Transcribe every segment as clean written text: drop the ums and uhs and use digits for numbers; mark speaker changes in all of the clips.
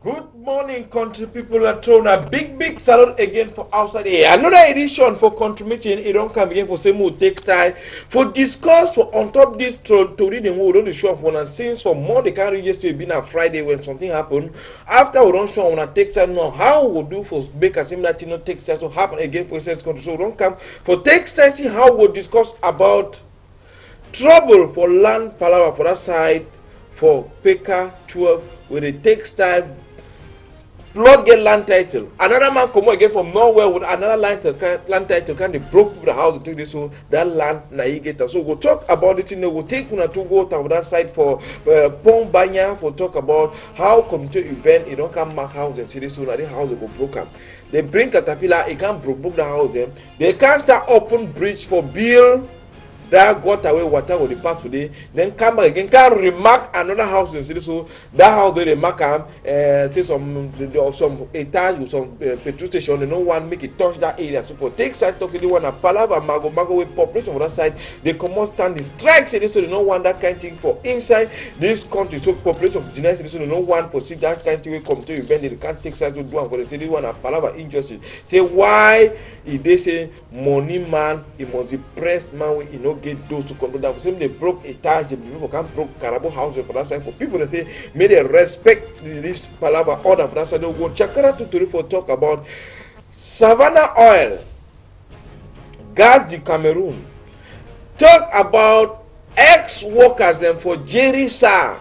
Speaker 1: Good morning, country people. Are thrown a big salute again for outside here. Another edition for country meeting. It don't come again for same who takes time for discuss for on top this to read the who don't show up one and since for more they can't read yesterday been a Friday when something happened. After we don't show on a take time now how we do for make a similar thing not take time to happen again for sense country. So don't come for take time see how we discuss about trouble for land palaver for that side for Peka 12 where it takes time. Lord get land title. Another man come again from nowhere with another land title. Can they broke the house to take this so that land na he get. So we'll talk about it. We'll take una to go to that side for Pong Banya for talk about how community event it don't come mark house and see this so that the house will go broken. They bring caterpillar. It can't broke the house them. They can't start open bridge for bill. That got away water will pass today. Then come back again. Can remark another house in city so that house they mark say some etage with some petrol station. They no one make it touch that area. So for take side talk to the one a palava mago with population on that side. They come out stand the strike so they no one that kind of thing for inside this country. So population of United States so no one for see that kind of thing will come to event. They can't take side to do one for the city one a palava injustice. Say why if they say money man, it must be pressed man we you know get those to control that. Same they broke a touch, the people can't broke Carabo house for that side. For people that say may they respect this palava order for that side. They go Chakara to for talk about Savannah oil, gas the Cameroon. Talk about ex-workers and for Jerry Sa.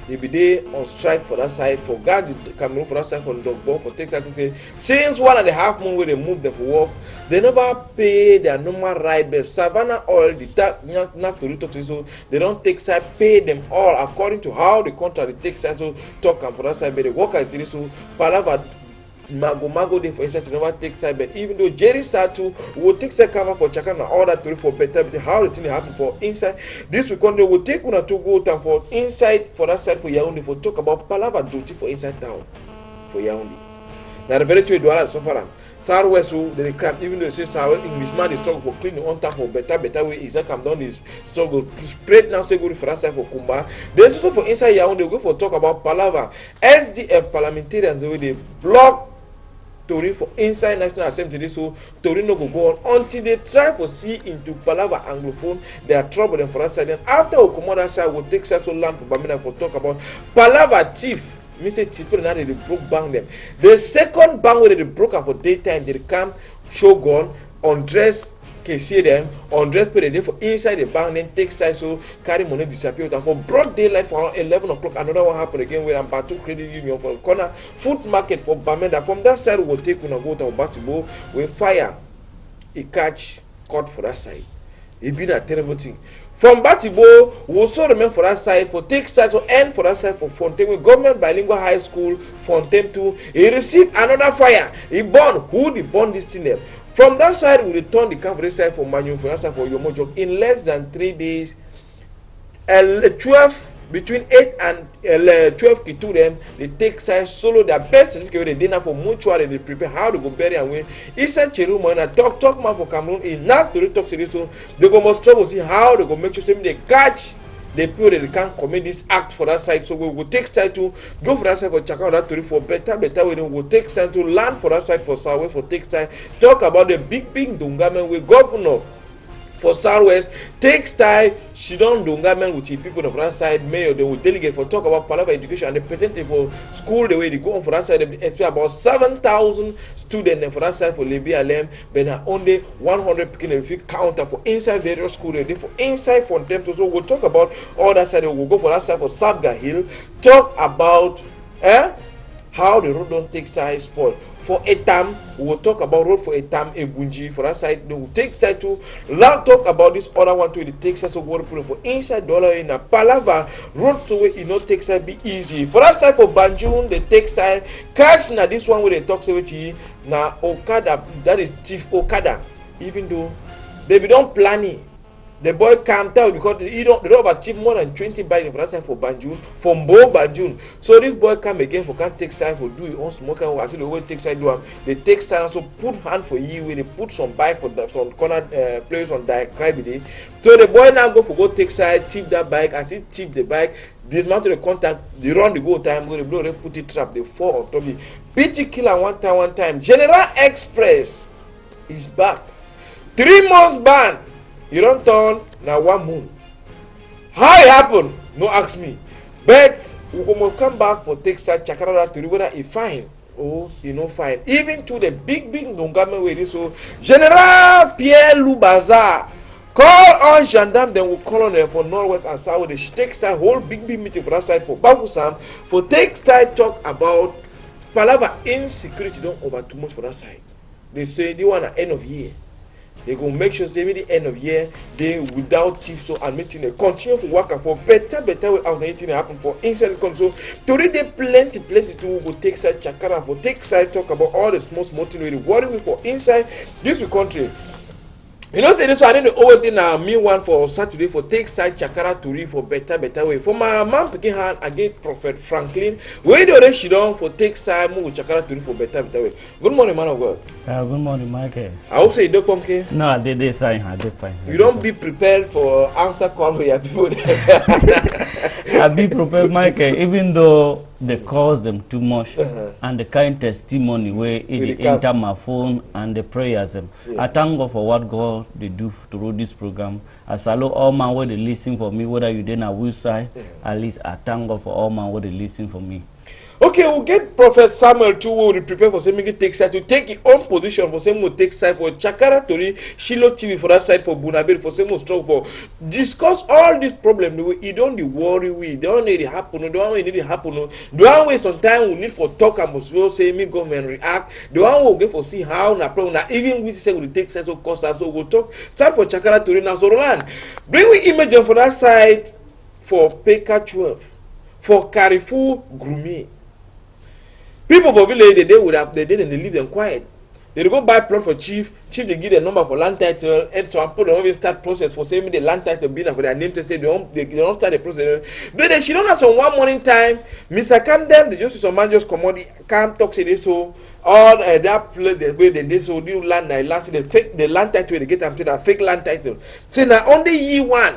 Speaker 1: They be there on strike for that side for gas the Cameroon for that side for Dogbon for Texas to say since 1.5 months where they move them for work, they never pay their normal ride bill. Savannah oil, the tax not to talk to so they don't take side pay them all according to how the contract they take side so talk and for that side but the workers see so palava mago dey for instance never take side but even though Jerry Satu will take side cover for Chakana all that to for better but how the thing happen for inside this week on they will take una to go town for inside for that side for Yaoundé for talk about palava duty for inside town for Yaoundé. Now the very true do suffer Southwest they cram even though they say Southwest Englishman is struggle for cleaning on time for better way is that come down is struggle to spread now say go for that side for Kumba. Then also for inside Yaoundé go for talk about palava SDF parliamentarians the way they block Tori for inside National Assembly so Tori no go on until they try for see into palava anglophone they are trouble them for that side. Then after we come on that side we'll take central land for Bamina for talk about palava thief. Me say thief now they broke bang them. The second bang where they broke up for daytime they come Shogun undress can see them undress pay the day for inside the bank then take side so carry money disappear and for broad daylight for around 11 o'clock another one happen again where I'm about to credit union for corner food market for Bamenda from that side we will take una go to Batibo we fire a catch caught for that side. It been a terrible thing. From Batibo, we also remain for that side for take side to end for that side for Fontaine with government bilingual high school Fontaine 2. He received another fire. He born who the born this thing there. From that side, we return the camp for this side for Manu for that side for Yomojo in less than 3 days. 12 between 8 and 12 to them they take side solo their best certificate they dinner for mutual they prepare how to go bury and win. Inside Cherumo and talk man for Cameroon enough to talk to this so they go must trouble see how they go make sure they catch the people that they can't commit this act for that side. So we will take side to go for that side for Chakana that to for better way then we'll take side to land for that side for Southwest for take side talk about the big Dungamen with governor for Southwest take style she don't do government with the people of that side mayor they will delegate for talk about palava education and the representative for school the way they go on for that side they expect about 7,000 students and for that side for Libya Lem but now only 100 picking if you counter for inside various school they for inside for them so we'll talk about all that side we'll go for that side for Sabga Hill talk about how the road don't take side spoil. For Etam, we will talk about road for Etam, Ebunji, for that side. They will take side to talk about this other one to the Texas of water for inside dollar in a palava road so where it not take side be easy. For that side for Banjul, they take side cash now this one where they talk to you now Okada, that is Chief Okada, even though they be don't plan it. The boy can't tell because they don't achieve more than 20 bikes for that side for Banjul, from Bo Banjul. So this boy come again for can't take side for do it on smoke and see the way take side do they take side also put hand for you where they put some bike for some corner players on the crib. So the boy now go take side, tip that bike, as he tip the bike, dismantle the contact, they run the go time, go the blow, they put it trap, they fall on top me. BT killer one time. General Express is back. 3 months ban. You don't turn now 1 month. How it happen? No ask me. But we will come back for Texas Chakara to whether he fine or you know fine. Even to the big non-government way. So General Pierre Lubaza call on gendarme, then we'll call on them for Northwest and South. They take style whole big meeting for that side for Bafusam for take style talk about Palava insecurity don't over too much for that side. They say they want an end of year. They go make sure say the end of year they without thief so and meeting they continue to work for better way out anything happen for inside this country. So today they plenty to go take side Chakara for take side talk about all the small things worry we for inside this country. You know, say this one, I didn't always did me one for Saturday for take side Chakara to read for better way. For my mom picking hand against Prophet Franklin, where the other she done for take side move Chakara to read for better way. Good morning, man of God.
Speaker 2: Good morning, Michael.
Speaker 1: I hope say you don't come.
Speaker 2: No, I did fine.
Speaker 1: You don't be prepared for answer call for your people.
Speaker 2: I be prepared, Michael, even though they cause them too much and the kind testimony where it enter my phone and the prayers. I thank God for what God they do through this program. As I love all man where they listen for me, whether you did a which side, at least I thank God for all man where they listen for me.
Speaker 1: Okay, we'll get Prophet Samuel too. We'll prepare for saying take side to take his own position for saying we'll take side for Chakara Tori, Shiloh TV for that side for Bunabel for saying we'll struggle for discuss all these problems. You don't need worry, we don't need it happen, don't need it happen. The one way sometimes we need for talk and must well say me government react. The one we'll get for see how na problem now even we say we'll take side so cost so we'll talk start for Chakara Tori now. So Roland, bring we image for that side for Peka 12 for Carrefour Gourmet. People for village they did and they leave them quiet. They go buy plot for chief they give the number for land title, and so I put them even start process for saying the land title being for their name to say they don't start the process. But she don't have some one morning time. Mr. Camden, the justice of man just come on, come talk say this so all that place the way they so new land the fake the land title they get them to that fake land title. Say now only year one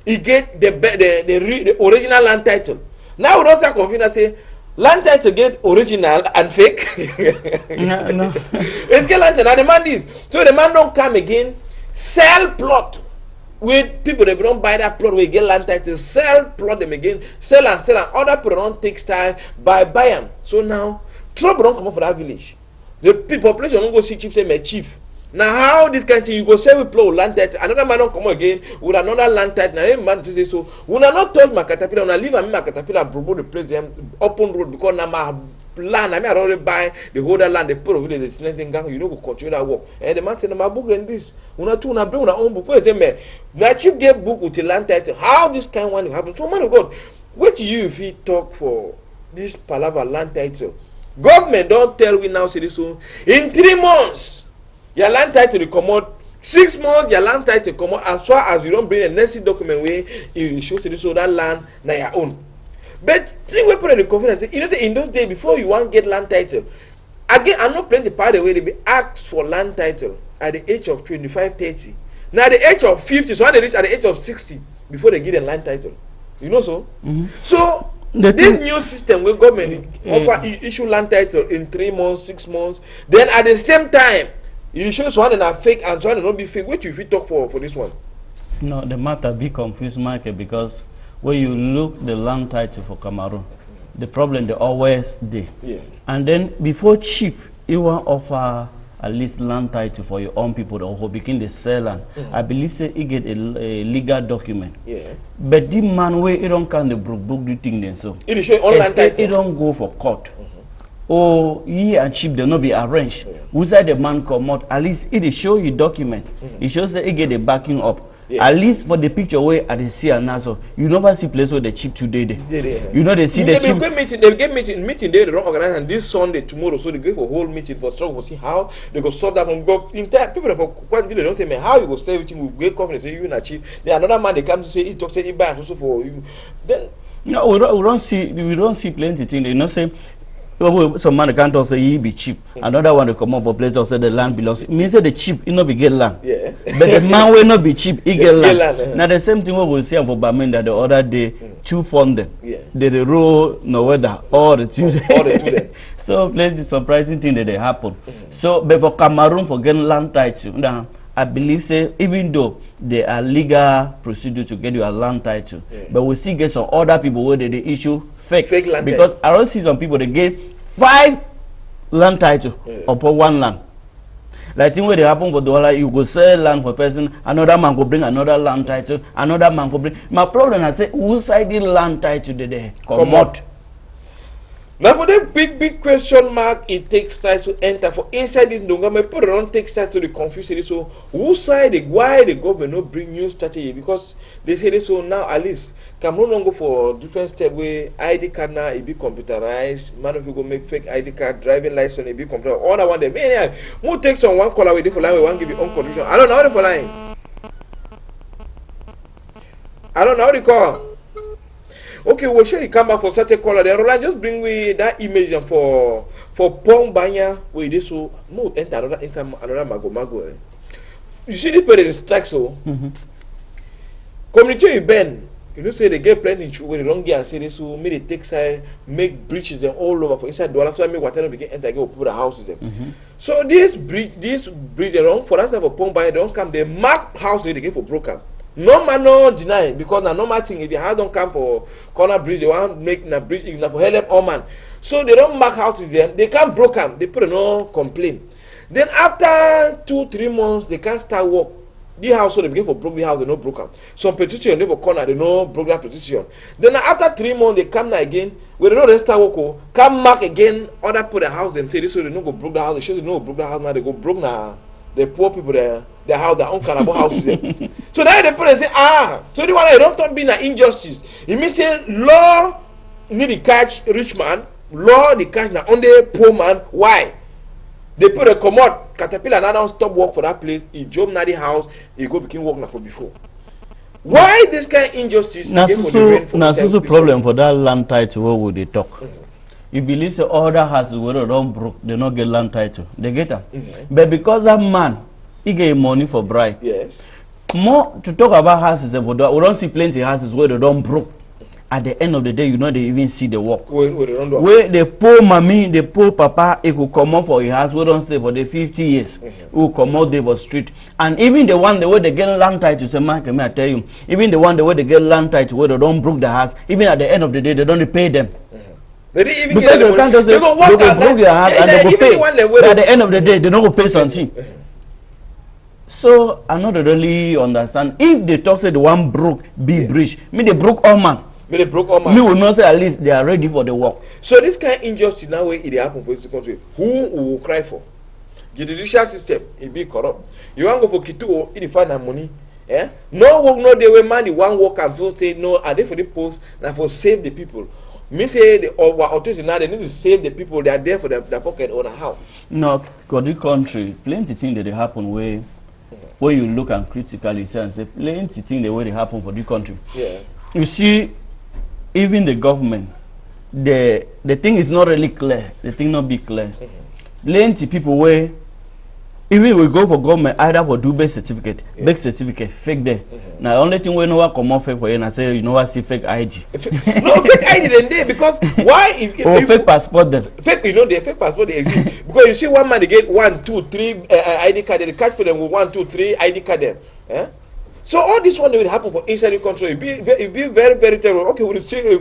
Speaker 1: he get the original land title. Now we don't start confusing say land title get original and fake.
Speaker 2: No.
Speaker 1: It's get land title. Now the man is so the man don't come again. Sell plot with people they don't buy that plot. We get land title. Sell plot them again. Sell and other people don't take style buy them. So now trouble don't come up for that village. The population don't go see chief say my chief. Now how this kind of thing you go say we play land title, another man don't come again with another land title. Now man say so we not touch my caterpillar, we leave my caterpillar promote the place them open road because now my land I mean I already buy the whole land they put over the silencing gang, you know go continue that work. And the man say my book and this una two una bring una own book. Say man now chief get book with the land title. How this kind of one will happen? So man of God, what you if he talk for this palaver land title? Government don't tell we now say this so in 3 months. Your land title to come out 6 months. Your land title come out as far as you don't bring a necessary document where it shows this so that land na your own. But see we put in the confidence. You know in those days before you want get land title, again I'm not playing the part where they be asked for land title at the age of 25-30. Now at the age of 50, so when they reach at the age of 60 before they get a land title. You know so. So this new system where government offer issue land title in 3 months, 6 months, then at the same time. You show one and are fake and one and not be fake. What if you talk for this one?
Speaker 2: No, the matter be confused, Michael, because when you look the land title for Cameroon, the problem they always there.
Speaker 1: Yeah.
Speaker 2: And then before chief, you want offer at least land title for your own people who begin the sell land. I believe say he get a legal document.
Speaker 1: Yeah.
Speaker 2: But the man where he don't can the book the thing then so.
Speaker 1: It show all land title.
Speaker 2: He don't go for court. Or he and chief they not be arranged. Who's the man come out? At least it show you document. It shows that he get the backing up. At least for the picture where at the see and now so you never see place where the chief today there. You know they see the chief.
Speaker 1: They get meeting there they don't organize and this Sunday tomorrow so they go for whole meeting for struggle for see how they go solve that from go entire people for quite they don't say man how you go say everything with great confidence say you and achieve. Then another man they come to say he talk say he buy and also for you. Then
Speaker 2: no we don't see plenty thing. They not say Some man can't also say he be cheap. Another one to come up for place to say the land belongs. It means say the cheap, he not be get land.
Speaker 1: Yeah.
Speaker 2: But the man will not be cheap, he get land. Now the same thing we will see for Baminda the other day, two funding.
Speaker 1: Yeah.
Speaker 2: They roll no weather all the two.
Speaker 1: All the two.
Speaker 2: So plenty surprising thing that they happen. So but for Cameroon for getting land title, now I believe say even though there are legal procedure to get your land title, but we still get some other people where they issue fake
Speaker 1: land
Speaker 2: because I don't see some people they get 5 land title upon one land. Like thing where they happen for dollar, you go sell land for person, another man go bring another land title, another man go bring. My problem I say who side the land title they come out.
Speaker 1: Now for the big question mark, it takes time to enter for inside this Ndonga. People don't take time to the confusion. So who side why the government not bring new strategy? Because they say this so now at least Cameroon don't go for different step where ID card now it be computerized. Man if you go make fake ID card, driving license it be computerized. All I want them. Yeah, who takes on one color with for line we want give you unconditional. I don't know how they for line. I don't know how they call. Okay, we'll show you come back for certain color. Then Roland just bring me that image for Pong Banya where this so no enter another mago. You see this person strike so community you bend. You know say they get plenty where they don't get and say this so make they take side make breaches them all over for inside dollar so I make whatever begin enter go put the houses them. So this bridge they don't for that type of Pong Banya they don't come they mark house where they get for broken. No man no deny because na normal thing if you have don't come for corner bridge they want make na bridge if for help all man so they don't mark houses them they can't broke them they put a no complaint then after 2-3 months they can't start work the house so they begin for broke the house they no broke them some petition they for corner they no broke that petition then after 3 months they come now again when they don't start work come mark again other put the house them say this so they no go broke the house they show they no broke the house now they go broke now the poor people there their house their own cannibal houses so now the people say so the one that don't be an injustice it means say law need to catch rich man law the catch na only poor man why they put a commode caterpillar now don't stop work for that place he jump na the house he go begin work na for before why this kind of injustice
Speaker 2: na so problem for that land title where would they talk you believe say other houses where they don't broke they not get land title they get them but because that man he get money for bride
Speaker 1: yes
Speaker 2: more to talk about houses we don't see plenty houses where they don't broke at the end of the day you know they even see the work where the poor mommy the poor papa he could come out for a house we don't stay for the 50 years who come out there for street and even the one the way they get land title say man can I tell you even the one the way they get land title where they don't broke the house even at the end of the day they don't pay them.
Speaker 1: They didn't even
Speaker 2: because
Speaker 1: get the money.
Speaker 2: They go broke their house and they go pay. But at the end of the day, they don't go pay something. So I not really understand. If they talk say the one broke big bridge, me they broke all man.
Speaker 1: Me they broke all man.
Speaker 2: Me will not say at least they are ready for the work.
Speaker 1: So this kind of injustice now where it happen for this country, who will cry for? The judicial system it be corrupt. You want go for Kituo, it find that money. Yeah? No work, no day where man the one work and so say no, are they for the post now for save the people. Me say the authorities now they need to save the people they are there for their pocket or how.
Speaker 2: No, because the country plenty things that they happen where you look and critically say and say plenty things the way they happen for the country.
Speaker 1: Yeah.
Speaker 2: You see, even the government, the thing is not really clear. The thing not be clear. Plenty people where even we go for government either for do base certificate, base certificate, fake there. Now only thing we know what come off fake for you and I say you know what see fake ID.
Speaker 1: No fake ID then there because why if
Speaker 2: fake passport then
Speaker 1: fake you know the fake passport they exist because you see one man they get 1, 2, 3 ID card they catch for them with 1, 2, 3 ID card them. So all this one will happen for inside the country. It be very terrible. Okay, we'll see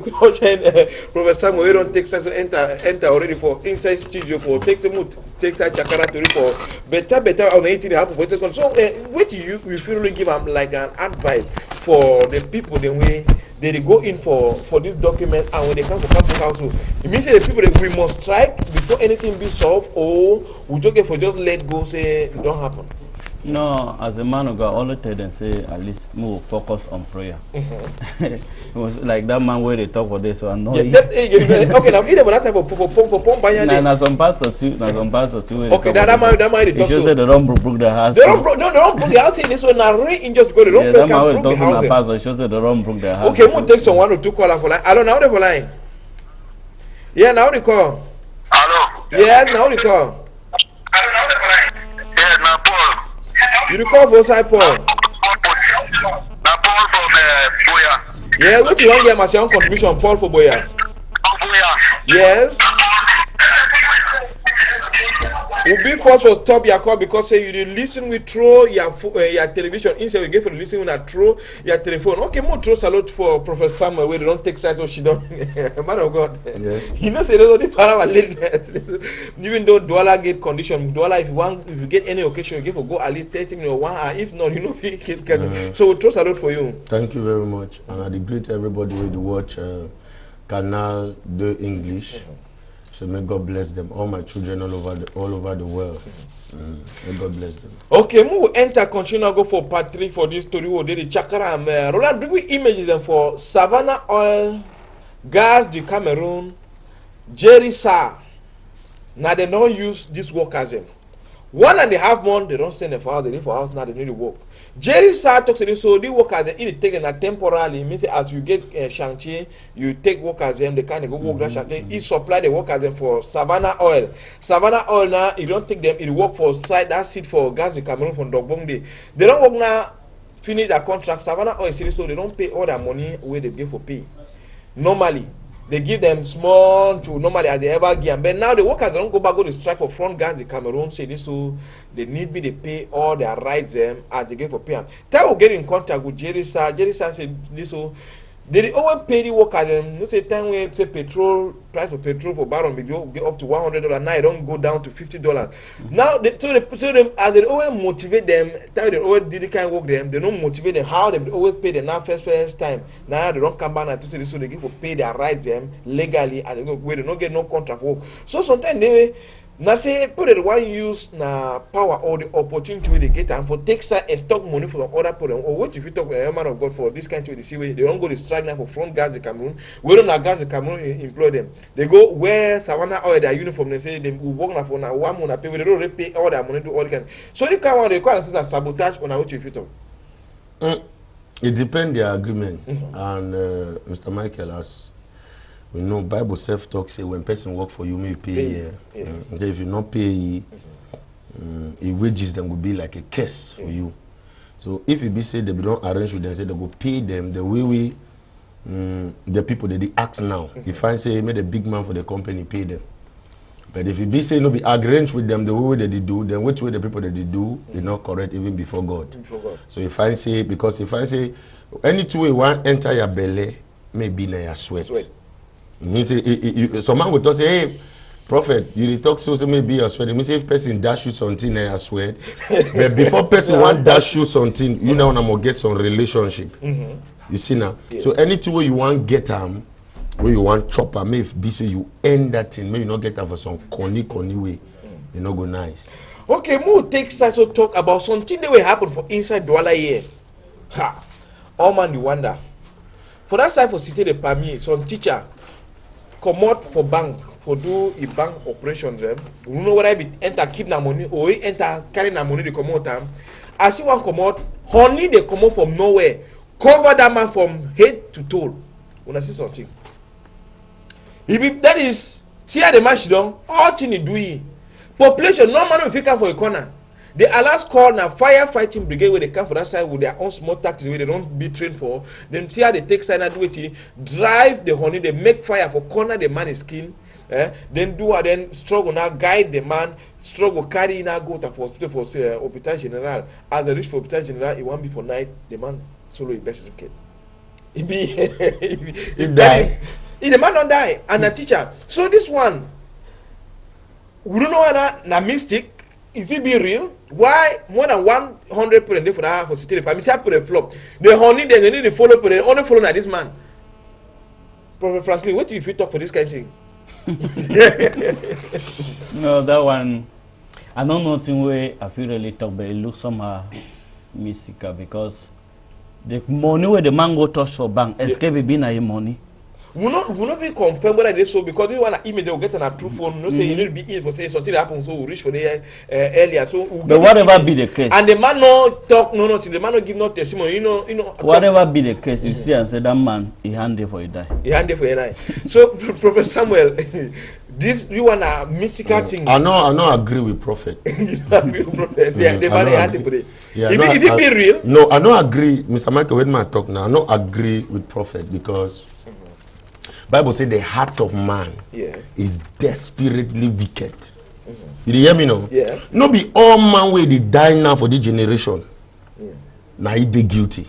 Speaker 1: Professor Samuel we don't take sense enter already for inside studio for take that chakara to for better on anything that happen for the country. So what you feel really give them like an advice for the people the way they go in for this document and when they come for campus council, it means that the people that we must strike before anything be solved or we just let go say it don't happen.
Speaker 2: No, as a man of God, all I tell them say at least move focus on prayer. It was like that man where they talk for this, so I know.
Speaker 1: Okay, now either that type of for Pong Banya.
Speaker 2: Nah, some pastor too.
Speaker 1: Okay, that man they talk so.
Speaker 2: Say they don't broke the house.
Speaker 1: They don't broke the house in this one. Now really injustice because they don't fake and broke the house.
Speaker 2: Pastor shows say they don't broke the house.
Speaker 1: Okay, we'll take some 1 or 2 callers for line. I don't know the line. Yeah, now they call. Yes, now you call.
Speaker 3: Yeah, now Paul.
Speaker 1: You call for side Paul.
Speaker 3: Now Paul from Boya.
Speaker 1: Yeah, what you want to get my own contribution, Paul for Boya?
Speaker 3: Boya.
Speaker 1: Yes. Will be forced to stop your call because say you didn't listen with throw your television instead you get for listen with a throw your telephone. Okay, more throw salute for Professor Samuel where they don't take sides or she don't. Man of God.
Speaker 4: Yes.
Speaker 1: You know say there's only power even though Douala get condition, Douala if you get any occasion you get for go at least 30 minutes or 1 hour. If not, you know if you can. So we'll throw salute for you.
Speaker 4: Thank you very much. And I greet everybody with the watch Canal de English. So may God bless them. All my children all over the world. May God bless them.
Speaker 1: Okay, we will enter, continue, go for part 3 for this story. We did the Chakra. Roland, bring me images and for Savannah Oil, Gas du Cameroon, Jerry Sa. Now they don't use this workers. 1.5 months, they don't send them for house, they live for house, now they need to work. Jerry Sa talks to this, so the workers, they take them temporarily, means as you get chantier, you take workers, they kind of go work that chantier, he supply the workers for Savannah Oil. Savannah Oil now, you don't take them, it work for side, that's it for Gas du Cameroon from Dogbongde. They don't work now, finish their contract, Savannah Oil, so they don't pay all their money where they give for pay. Normally. They give them small to normally as they ever give. But now the workers don't go back, go to strike for front Gas du Cameroon. Say this, so they need me to pay all their rights them as they get for pay. Tell will get in contact with Jerry Sa. Jerry Sa said this, so they always pay the workers them. You say time we say petrol price of petrol for barrel maybe get up to $100. Now it don't go down to $50. Now so they as they always motivate them. Tell they always do the kind of work them. They don't motivate them how they always pay them now first time. Now they don't come back and to say this, so they give for pay their rights them legally and they go where they don't get no contract work. So sometimes they now say people that want use na power or the opportunity where they get and for take side and stock money for other people or what if you talk with a man of God for this kind of way they see where they don't go to strike now for front Gas du Cameroon. We don't have Gas du Cameroon employ them. They go where Savannah Oil their uniform they say they will work now for now 1 month pay they don't really pay all their money do all the kind. So they come out they require that sabotage on what if you talk.
Speaker 4: It depends their agreement and Mr. Michael has. We know Bible self-talk say when person work for you, may pay. Okay, if you not pay, wages them will be like a curse for you. So if it be said they don't arrange with them, say they go pay them the way we the people that they ask now. If I say made a big man for the company, pay them. But if it be say no be arrange with them the way that they do, then which way the people that they do, they not correct even before God. So if I say because if I say any two way one enter your belly, maybe na your sweat. He say, some man would say, hey, prophet, you talk so maybe a sweat. He say if person dash you something, I sweat. But before person want dash you something, you know, I'm gonna get some relationship. You see now. Yeah. So any two way you want get where you want chopper, may be so you end that thing, maybe you not get for some corny way. You know go nice.
Speaker 1: Okay, more take sides to talk about something that will happen for inside Douala here. Ha! All man you wonder. For that side for city the Pamiers, some teacher come out for bank for do a bank operations them. You know what I be enter keep na money or enter carry na money they come out time. I see one come out, honey they come out from nowhere, cover that man from head to toe. When I see something. If that is see how the man she done, all thing he do. Population no man will fit come for a corner. The last call now firefighting brigade where they come for that side with their own small tactics where they don't be trained for. Then see how they take side and do it, drive the honey, they make fire for corner the man's skin. Then do then struggle now guide the man, struggle carry now go to hospital for say Hospital General. As they reach for Hospital General, it won't be for night. The man solo his best certificate. It be if that is if the man don't die and a teacher. So this one we don't know whether na mystic. If it be real, why more than 100 people for that for city? I mean, say put a flop. The honey, they need to follow, but they only follow na this man. Prophet Franklin, what do you feel talk for this kind of thing?
Speaker 2: No, that one, I don't know nothing way I feel really talk, but it looks somehow mystical because the money where the man go touch for bank, escape be na him money.
Speaker 1: We not even confirm whether they so because we want to email they will get on a true phone. No say you need to be in for say something happens so we reach for the earlier. So
Speaker 2: but whatever be the case,
Speaker 1: and the man no talk no nothing. The man no give no testimony. You know.
Speaker 2: Whatever be the case, you see and say that man he hand there for you die.
Speaker 1: He hand there for you die. So Professor Samuel, this you want a mystical thing.
Speaker 4: I don't agree with prophet.
Speaker 1: You don't agree with prophet. Yeah, the man had to put it.
Speaker 4: Yeah,
Speaker 1: if it be real.
Speaker 4: No, I don't agree, Mr. Michael. When I talk now, I don't agree with prophet because Bible says the heart of man is desperately wicked. You hear me now?
Speaker 1: Yeah.
Speaker 4: No be all man where they die now for this generation. Now he dey guilty.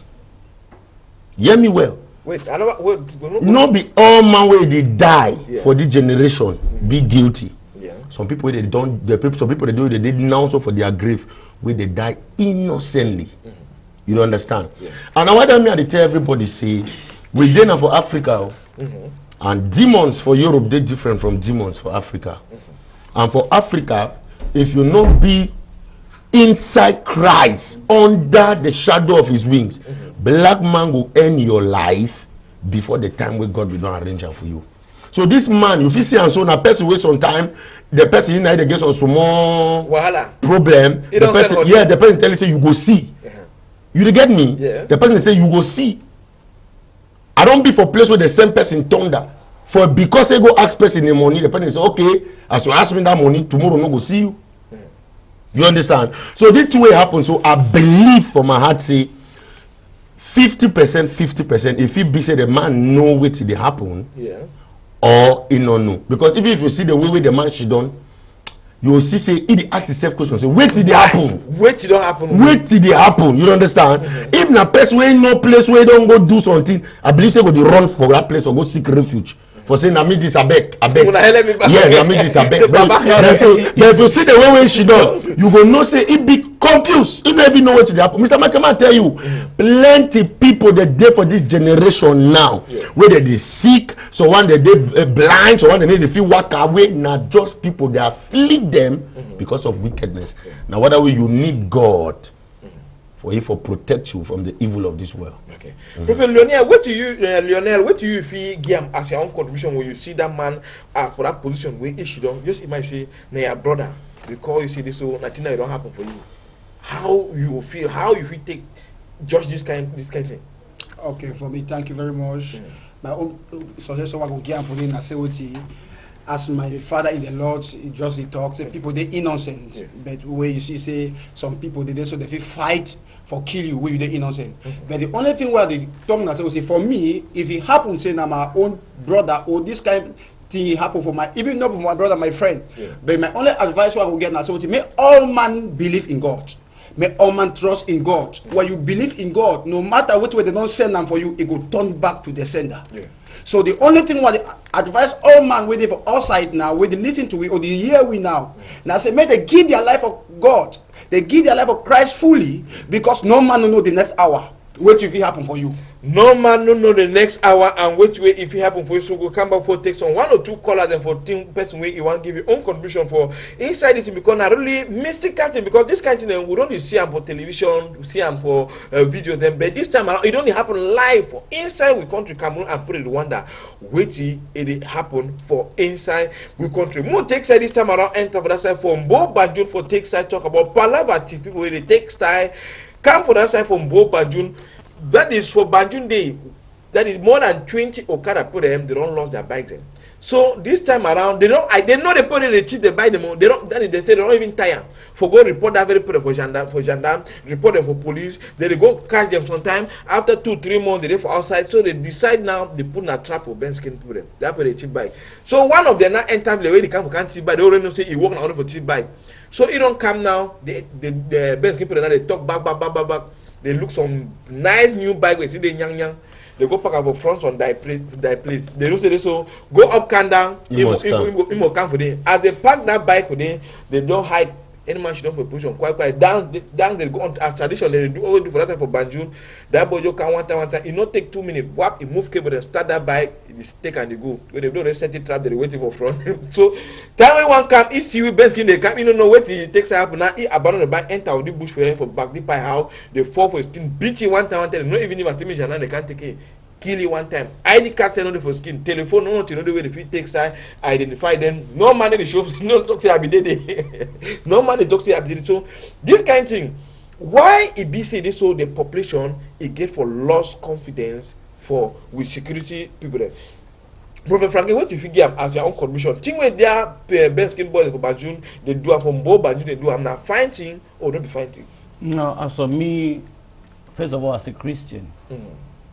Speaker 4: Hear me well.
Speaker 1: Wait, I know.
Speaker 4: No be all man where they die for this generation be guilty.
Speaker 1: Yeah.
Speaker 4: Some people they don't. Some people they do. They did now also for their grave where they die innocently. You don't understand? Yeah. And now why don't me tell everybody say we dey now for Africa, and demons for Europe they different from demons for Africa. And for Africa, if you not be inside Christ, under the shadow of his wings, black man will end your life before the time where God will not arrange it for you. So this man, if you see and so na person waste some time, the person in against on some more problem. The person, the person tell you say you go see. You get me?
Speaker 1: Yeah.
Speaker 4: The person say you go see. I don't be for place where the same person thunder. For because they go ask person the money, the person say, okay, as you ask me that money, tomorrow no go see you. You understand? So this two way happen. So I believe for my heart say 50%, 50%. If it be say the man know what they happen, or he no know. Because if you see the way the man she done, you will see say he ask himself question. Say wait till they happen.
Speaker 1: Wait till it happen.
Speaker 4: Wait till they happen. You understand? If na person where no place where don't go do something, I believe say go dey run for that place or go seek refuge. For saying I mean this abeg. Yes, I mean this abeg. But if you see the way she done, you go know say it be confused. You never know what to happen. Mr. Michael tell you, plenty people that dey for this generation now, where they sick, so one they blind, so one they feel walk away. Now just people they afflict them because of wickedness. Now what are we? You need God for he for protect you from the evil of this world.
Speaker 1: Okay. Prophet Lionel, what do you feel give as your own contribution when you see that man for that position where he don't just might say na your brother because you see this so nothing it don't happen for you. How you feel take judge this kind of thing?
Speaker 5: Okay, for me, thank you very much. My own suggestion I go give for me na say what as my father in the Lord, he just talks. People they innocent, but where you see say some people they so they fight for kill you where you they innocent. But the only thing where they talk now say for me, if it happens say na my own brother or this kind of thing happen for my even not for my brother, my friend. But my only advice I will get now say may all man believe in God. May all man trust in God. When you believe in God, no matter what way they don't send them for you, it will turn back to the sender. So the only thing what they advise all man waiting for outside now, where they listen to it or they hear we now. Now say may they give their life for God. They give their life for Christ fully because no man will know the next hour. What if it happen for you?
Speaker 1: No man no know the next hour and wait way if it happen for you. So go come back for take some 1 or 2 callers and for team person where you want give your own contribution for inside it because I really mystical thing because this kind of thing we don't see them for television, see them for video them, but this time around it only happen live for inside we country Cameroon and put it wonder wait it happen for inside we country. More take side this time around enter for that side for Mbo Banjun for take side talk about palavative people where they take style come for that side from Mbo Banjun. That is for Banjun Day. That is more than 20 Okada put them. They don't lost their bikes. Then. So this time around, they don't. They know they put it. They cheat. They buy them. They don't. That is, they say they don't even tire. For go report that very people for gendarme. Report them for police. Then they go catch them sometime. After 2-3 months, they for outside. So they decide now they put in a trap for Ben Skin put them. That's where they cheat bike. So one of them now enter the way they come for can't cheat bike. They already know say he work only for cheat bike. So he don't come now. The Ben Skin put now they talk back. They look some nice new bike with they young. They go park up for front on that place. They don't say this so go up can down. He must come for them. As they park that bike for them, they don't hide any man should don't for position quite down they go on as tradition they do always do for that time for Banjun. That boy you can one time it not take 2 minutes whap he move cable and start that bike it take and they go when they don't set it trap they waiting for front. So time when one come he see we best they come you don't know what it takes happen now he abandon the bike enter the bush for him for back the pie house they fall for his skin beat you one time not even if a team they can't take it kill you one time. ID card send on for skin. Telephone no to know the way the feet take side. Identify them. No money they show. No talk to Abidede. No money talk to Abidede. So this kind of thing. Why it be say this so the population it get for lost confidence for with security people there. Prophet Frankie, what you figure as your own contribution? Thing where their best skin boys for Banjun, they do am from Bo Banjun, they do am now fine thing or don't be fine thing.
Speaker 2: No, as for me, first of all, as a Christian,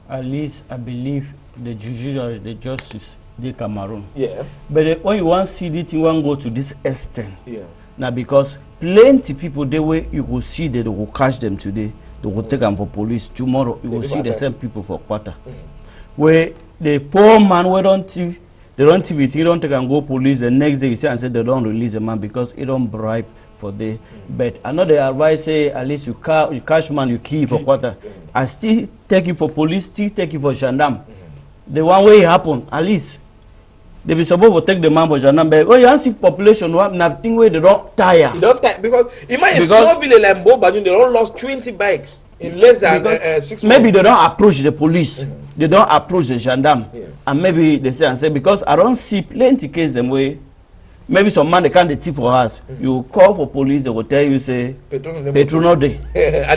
Speaker 2: at least I believe the judiciary, the justice, the Cameroon.
Speaker 1: Yeah.
Speaker 2: But when you want to see the thing, want go to this extent.
Speaker 1: Yeah.
Speaker 2: Now because plenty people, the way you will see that they will catch them today, they will take them for police. Tomorrow you will see the same people for quarter. Where the poor man we don't thief, they don't thief it, he don't take and go police. The next day you see and say they don't release the man because he don't bribe for the but another advice say at least you catch man you kill for quarter. I still take you for police, still take you for gendarme. The one way it happen, at least they be supposed to take the man for gendarme. But when you see population, nothing where they don't tire.
Speaker 1: You don't because imagine small village like Bo Banjun, they don't lost 20 bikes in less than 6 months.
Speaker 2: Maybe they don't approach the police, they don't approach the gendarme, and maybe they say and say because I don't see plenty cases them way. Maybe some man they can't tip for us. You call for police, they will tell you say petrol no day.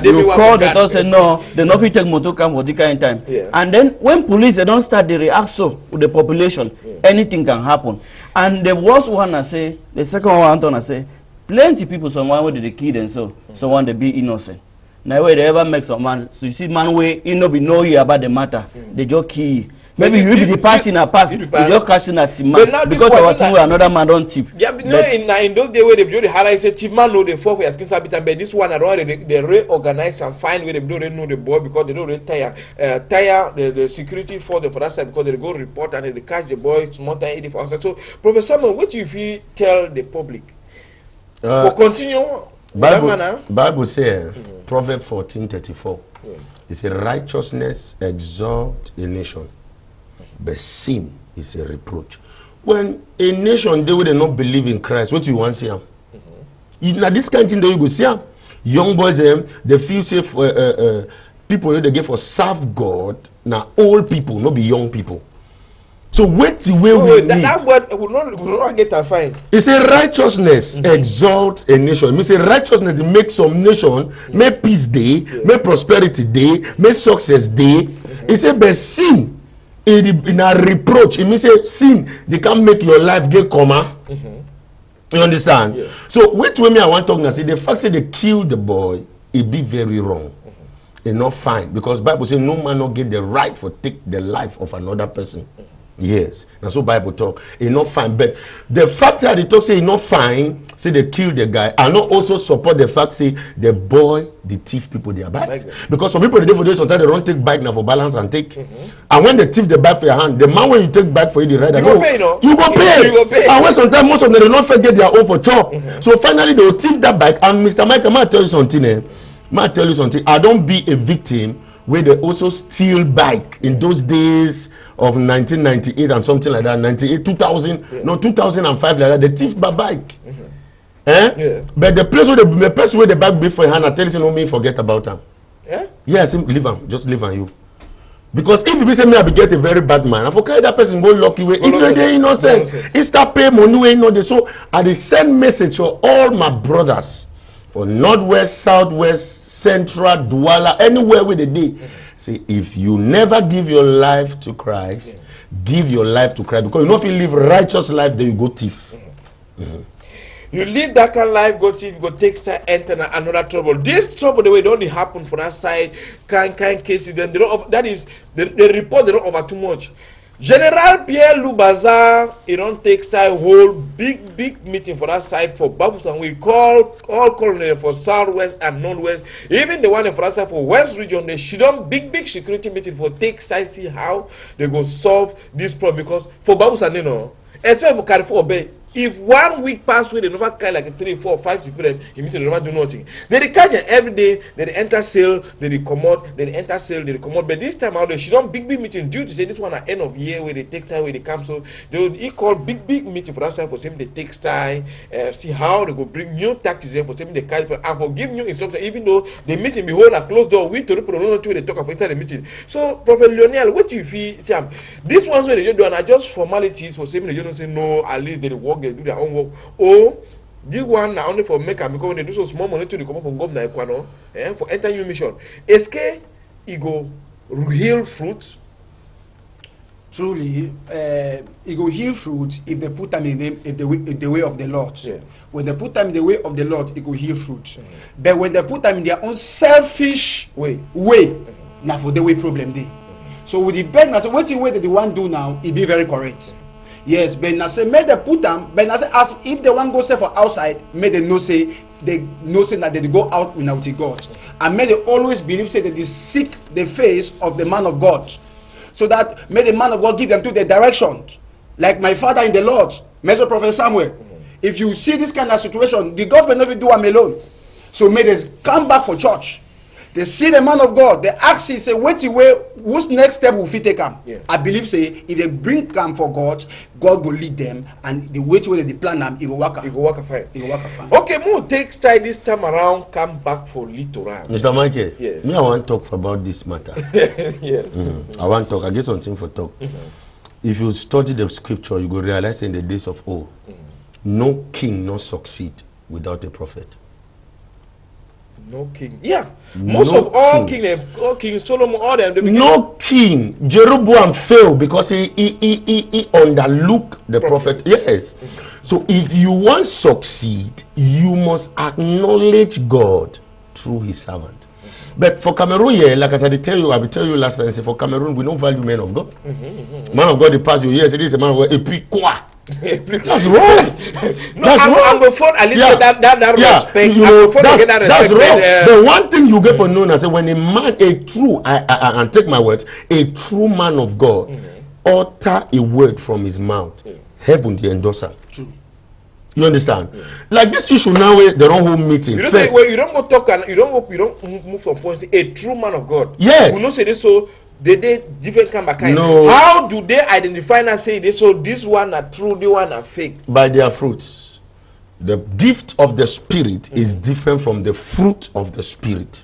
Speaker 2: You call they don't say no, they not fit take motor come for the kind of time.
Speaker 1: Yeah.
Speaker 2: And then when police they don't start the react so with the population, anything can happen. And the worst one I say, the second one I say, plenty people someone where they kill themselves, someone they be innocent. Now where they ever make some man, so you see man way you know be know you about the matter, they just kill you. Maybe you be the person a pass, you just catching that man because our thing another man don't tip.
Speaker 1: Yeah, but no, in those days where they do the highlight say tip man know the fall for your skin sabit but this one I don't they reorganize and find where they don't know the boy because they don't retire the security for the for that side because they go report and they catch the boy small time 80 for outside. So Professor Samuel, what if you tell the public for continue
Speaker 4: Bible says Proverbs 14:34 it say righteousness exalt a nation but sin is a reproach. When a nation they not believe in Christ, what you want to see them? Now this kind of thing that you go see them. Young boys they feel safe. People they get for serve God. Now old people, not be young people. So wait the way we need.
Speaker 1: That word will not get and find.
Speaker 4: It's a righteousness exalt a nation. It means a righteousness make some nation make peace day, make prosperity day, make success day. It's a but sin. In a reproach, it means say sin they can make your life get comma. You understand? Yeah. So wait with me I want to talk now. See the fact that they killed the boy, it be very wrong. It's not fine because Bible says no man not get the right for take the life of another person. Yes, and so Bible talk. It's not fine, but the fact that they talk say it's not fine. Say they killed the guy. I not also support the fact say the boy the thief people their bikes because some people they for this sometimes they don't take bike now for balance and take. And when they thief the bike for your hand, the man when you take bike for you the rider,
Speaker 1: you go pay, no?
Speaker 4: You go pay. And when sometimes most of them they don't forget their own for chop. So finally they will thief that bike. And Mr. Michael, may I tell you something? I don't be a victim where they also steal bike in those days of 1998 and something like that, 98, 2000, no 2005 like that. They thief my bike. But the place where the person where the bike be for your hand, I tell you, no me forget about them. Yes, leave them, just leave on you. Because if you be say me, I be get a very bad man. I for carry that person go lucky way. If they innocent, he start pay money way no they. So I dey send message to all my brothers for northwest, southwest, central, Douala, anywhere where they dey. Say if you never give your life to Christ, give your life to Christ because you know if you live righteous life, then you go thief.
Speaker 1: You live that kind of life, go see if you go take side, enter another trouble. This trouble, the way it only happen for that side, kind cases, then they don't. That is the report. They don't over too much. General Pierre Lubaza, he don't take side whole big meeting for that side for Babus, and we call all colonel for Southwest and Northwest, even the one for that side for West region. They should don't big security meeting for take side, see how they go solve this problem because for Babus and except for Carrefour Bay. If 1 week pass away, they never catch like 3, 4, 5 people, it means they never do nothing. They catch them every day, they enter sale, they come out, they enter sale, they come out. But this time out, they should not big meeting due to say this one at end of year where they take time, where they come. So they will call big meeting for that side for saying they take time, see how they go bring new taxes in for saying they catch and for give new instructions, even though the meeting be hold a closed door, we to people don't know they talk about inside the meeting. So Prophet Lionel, what do you feel? This one's where they do and are just formalities for saying they don't say no, at least they work. They do their own work. Oh, this one now only for maker because when they do so small money to the come from government for enter new mission. SK, it go real fruit.
Speaker 5: truly, it will heal fruit if they put them in the way of the Lord.
Speaker 1: Yeah.
Speaker 5: When they put them in the way of the Lord, it will heal fruit. But when they put them in their own selfish way, now for the way problem they. So with the bed, I say, what the way that they want to do now, it be very correct. Yes, but I say, may they put them, but I say, as if they want to go say for outside, may they know say that they go out without God. And may they always believe, say that they seek the face of the man of God. So that may the man of God give them to the direction. Like my father in the Lord, Major Prophet Samuel. If you see this kind of situation, the government never do them alone. So may they come back for church. They see the man of God. They ask him, say, wait away, whose next step will fit take him?
Speaker 1: Yeah.
Speaker 5: I believe, say, if they bring them for God, God will lead them, and the way they plan them, it will work.
Speaker 1: It will work fine.
Speaker 5: It will work fine.
Speaker 1: Okay, more take style this time around. Come back for Litoran.
Speaker 4: Mr. Michael,
Speaker 1: Yes.
Speaker 4: me I want to talk about this matter.
Speaker 1: Yes.
Speaker 4: I want to talk. I get something for talk. If you study the scripture, you go realize in the days of old, no king not succeed without a prophet.
Speaker 1: No king. Yeah. Most
Speaker 4: No
Speaker 1: of all
Speaker 4: king.
Speaker 1: King Solomon, all them.
Speaker 4: No king. Jeroboam failed because he underlooked the prophet. Yes. So if you want to succeed, you must acknowledge God through his servant. But for Cameroon, yeah, like I said, I will tell you last time, say for Cameroon, we don't value men of God. Man of God, the past you years, it is a man of God, et puis quoi? That's wrong.
Speaker 1: No, I'm before I leave that respect.
Speaker 4: You know, that's wrong.
Speaker 1: But,
Speaker 4: The one thing you get for known as when a man, and take my words, a true man of God, utter a word from his mouth, heaven the endorser.
Speaker 5: True.
Speaker 4: You understand? Like this issue now, where they don't hold meeting.
Speaker 1: you don't
Speaker 4: First,
Speaker 1: say, well, you don't go talk and you don't move from point. A true man of God.
Speaker 4: Yes.
Speaker 1: We don't say this so. They different kind of kind.
Speaker 4: No.
Speaker 1: How do they identify and say this? So this one are true, this one are fake.
Speaker 4: by their fruits. The gift of the spirit is different from the fruit of the spirit.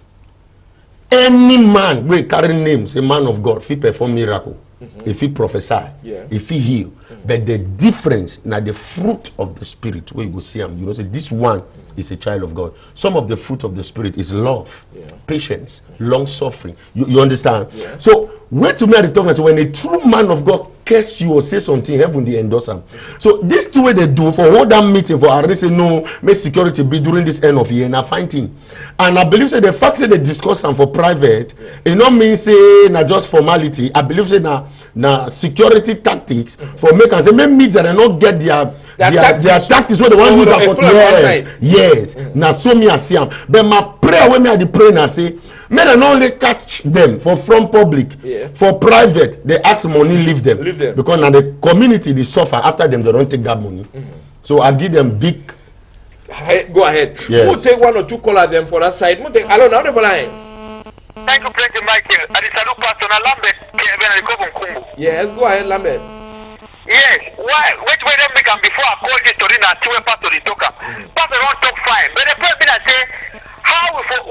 Speaker 4: Any man wey carry names, a man of God, if he perform miracle, if he prophesy,
Speaker 1: Yeah.
Speaker 4: if he heal, but the difference na the fruit of the spirit where you go see him, you know say this one is a child of God. Some of the fruit of the spirit is love, patience, long suffering. You understand? So wait to me at the talk and say when a true man of God curse you or say something, heaven they endorse him. So this two way they do for hold that meeting for already say no, make security be during this end of year and I find thing. And I believe say the fact say they discuss them for private, it not mean say na just formality. I believe say na security tactics for make and say make media they not get their tactics where they want use am for yes. Now so me I see am. But my prayer when me I dey pray na say may they not only catch them for front public, for private they ask money leave them. Because now the community they suffer after them they don't take that money. So I give them big.
Speaker 1: Go ahead.
Speaker 4: Yes.
Speaker 1: We'll take one or two callers them for that side. We'll take hello now the line.
Speaker 3: Thank you, President Michael. Adisalu Pastor Lambert, Kevin Kumbu.
Speaker 1: Yes, go ahead, Lambert.
Speaker 3: Yes, why? Which way them make them before I call this story now? Two pastor the talker. Pastor don't talk fine, but the person that say how we could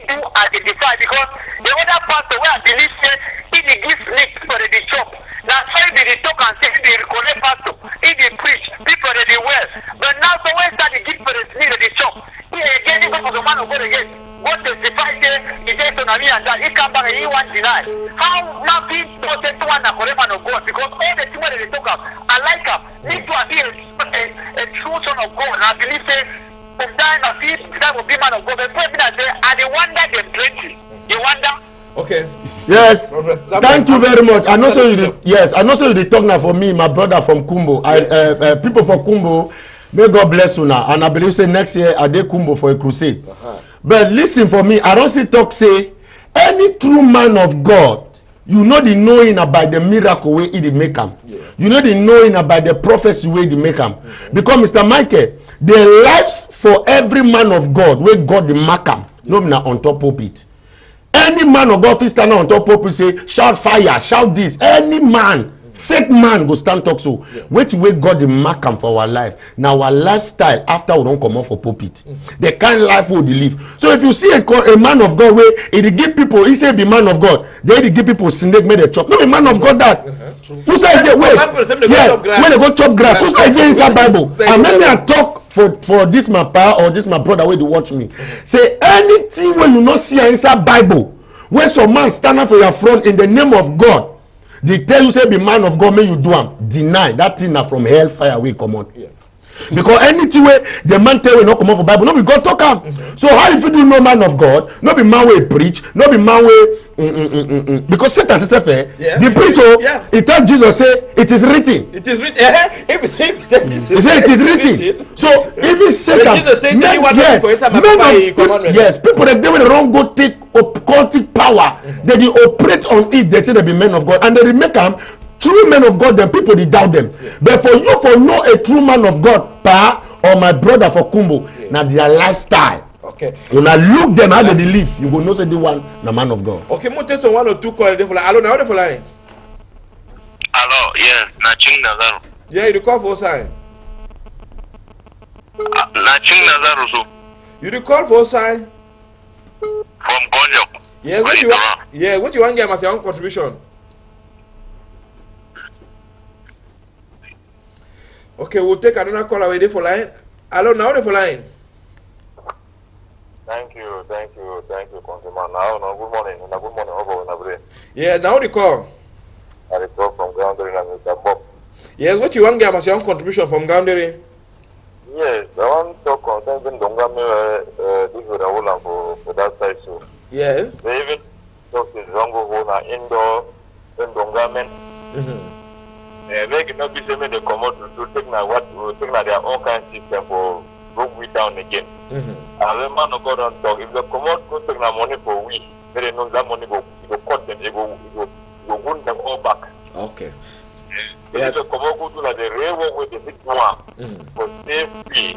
Speaker 3: do identify because the other pastor where I believe say he dey give sleep for the chop. Now sorry they talk and say they recollect pastor, he dey preach, people they well. But now so when start they give for the sleep the chop. He again even for the man of God again. What testify say he said to me and that he come back and he want deny. How now people say to one correct man of God because all the things they talk about, I like him. Need to be a true son of God. And I believe say that will be man of God. But I say, and they wonder them plenty. You wonder?
Speaker 1: Okay.
Speaker 4: Yes. Thank you very much. I know so you
Speaker 1: Sure.
Speaker 4: yes, I know so you dey talk now for me, my brother from Kumbo. People for Kumbo, may God bless you now. And I believe say next year I dey Kumbo for a crusade. But listen for me, I don't see talk say any true man of God, you know the knowing about the miracle way he dey make am. You know the knowing about the prophecy way they make am. Because Mr. Michael, the lives for every man of God wey God dey mark am, no be na on top pulpit. Any man of God fit stand on top pulpit say shout fire, shout this. Any man, fake man go stand talk so. Wait wey God dey mark am for our life. Na our lifestyle after we don comot for pulpit. The kind life we dey live. So if you see a man of God wey he dey give people, he say be man of God, then he dey give people snake make dem chop. No be man of God that. Who say say wait? Yeah, when they go chop grass. Who say dey inside Bible? And maybe I talk for this my pa or this my brother wey dey watch me. Say anything wey you no see inside Bible, when some man stand up for your front in the name of God, they tell you say be man of God, may you do am, deny that thing na from hellfire wey comot.
Speaker 1: Yeah.
Speaker 4: Because anything wey the man tell we no comot for Bible, no be God talk am. So how you fit do no man of God, no be man wey preach, no be man wey because Satan say the preacher he tell Jesus say it is written.
Speaker 1: It is written.
Speaker 4: He say it is written. So even Satan, yes, people that they will wrong go take occultic power, they operate on it. They say they be men of God, and they make them true men of God. Then people they doubt them. But for you for know a true man of God, pa or my brother for Kumbo, now their lifestyle.
Speaker 1: Okay.
Speaker 4: When I look them how they live, you go know say the one the man of God.
Speaker 1: Okay, mo tell one or two call for line. Hello, now the line.
Speaker 3: Hello, yes, Naching Nazaru.
Speaker 1: Yeah, you call for sign.
Speaker 3: Naching Nazaru, so.
Speaker 1: You call for sign.
Speaker 3: From Konjo.
Speaker 1: Yeah, what you want? Yeah, what you want to get as your own contribution? Okay, we'll take another call away there for line. Hello, now the for line.
Speaker 3: Thank you, Councilman. Now, good morning.
Speaker 1: Yeah, now the call.
Speaker 3: I report from Groundary and Mr. Bob.
Speaker 1: Yes, what you want to get as your own contribution from Groundary?
Speaker 3: Yes, I want to talk concerning Dongame, this is the whole for that side, so.
Speaker 1: Yeah.
Speaker 3: They even talk to Zongo Hona indoor in Dongame. Make it not be saying they come out to take their own kind of system for broke we down again. And the man of God don't talk. If they come out to take their money for we, they know that money go cut them, they go wound them all back.
Speaker 1: Okay.
Speaker 3: If they come out go to the real work with the big one for safety,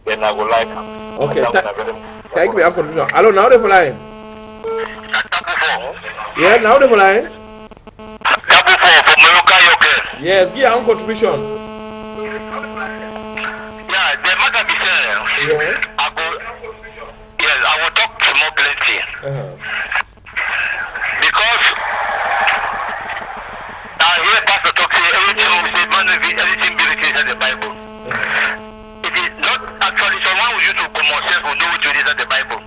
Speaker 3: then I will like them.
Speaker 1: Okay, thank you for your contribution. Hello, now the line. Yeah, now the line. Yes, give your own contribution.
Speaker 3: Yeah, the matter be said. I will talk more plenty. Because I hear Pastor talk say everything be written in the Bible. It is not actually someone who used to come on self who know what it is in the Bible.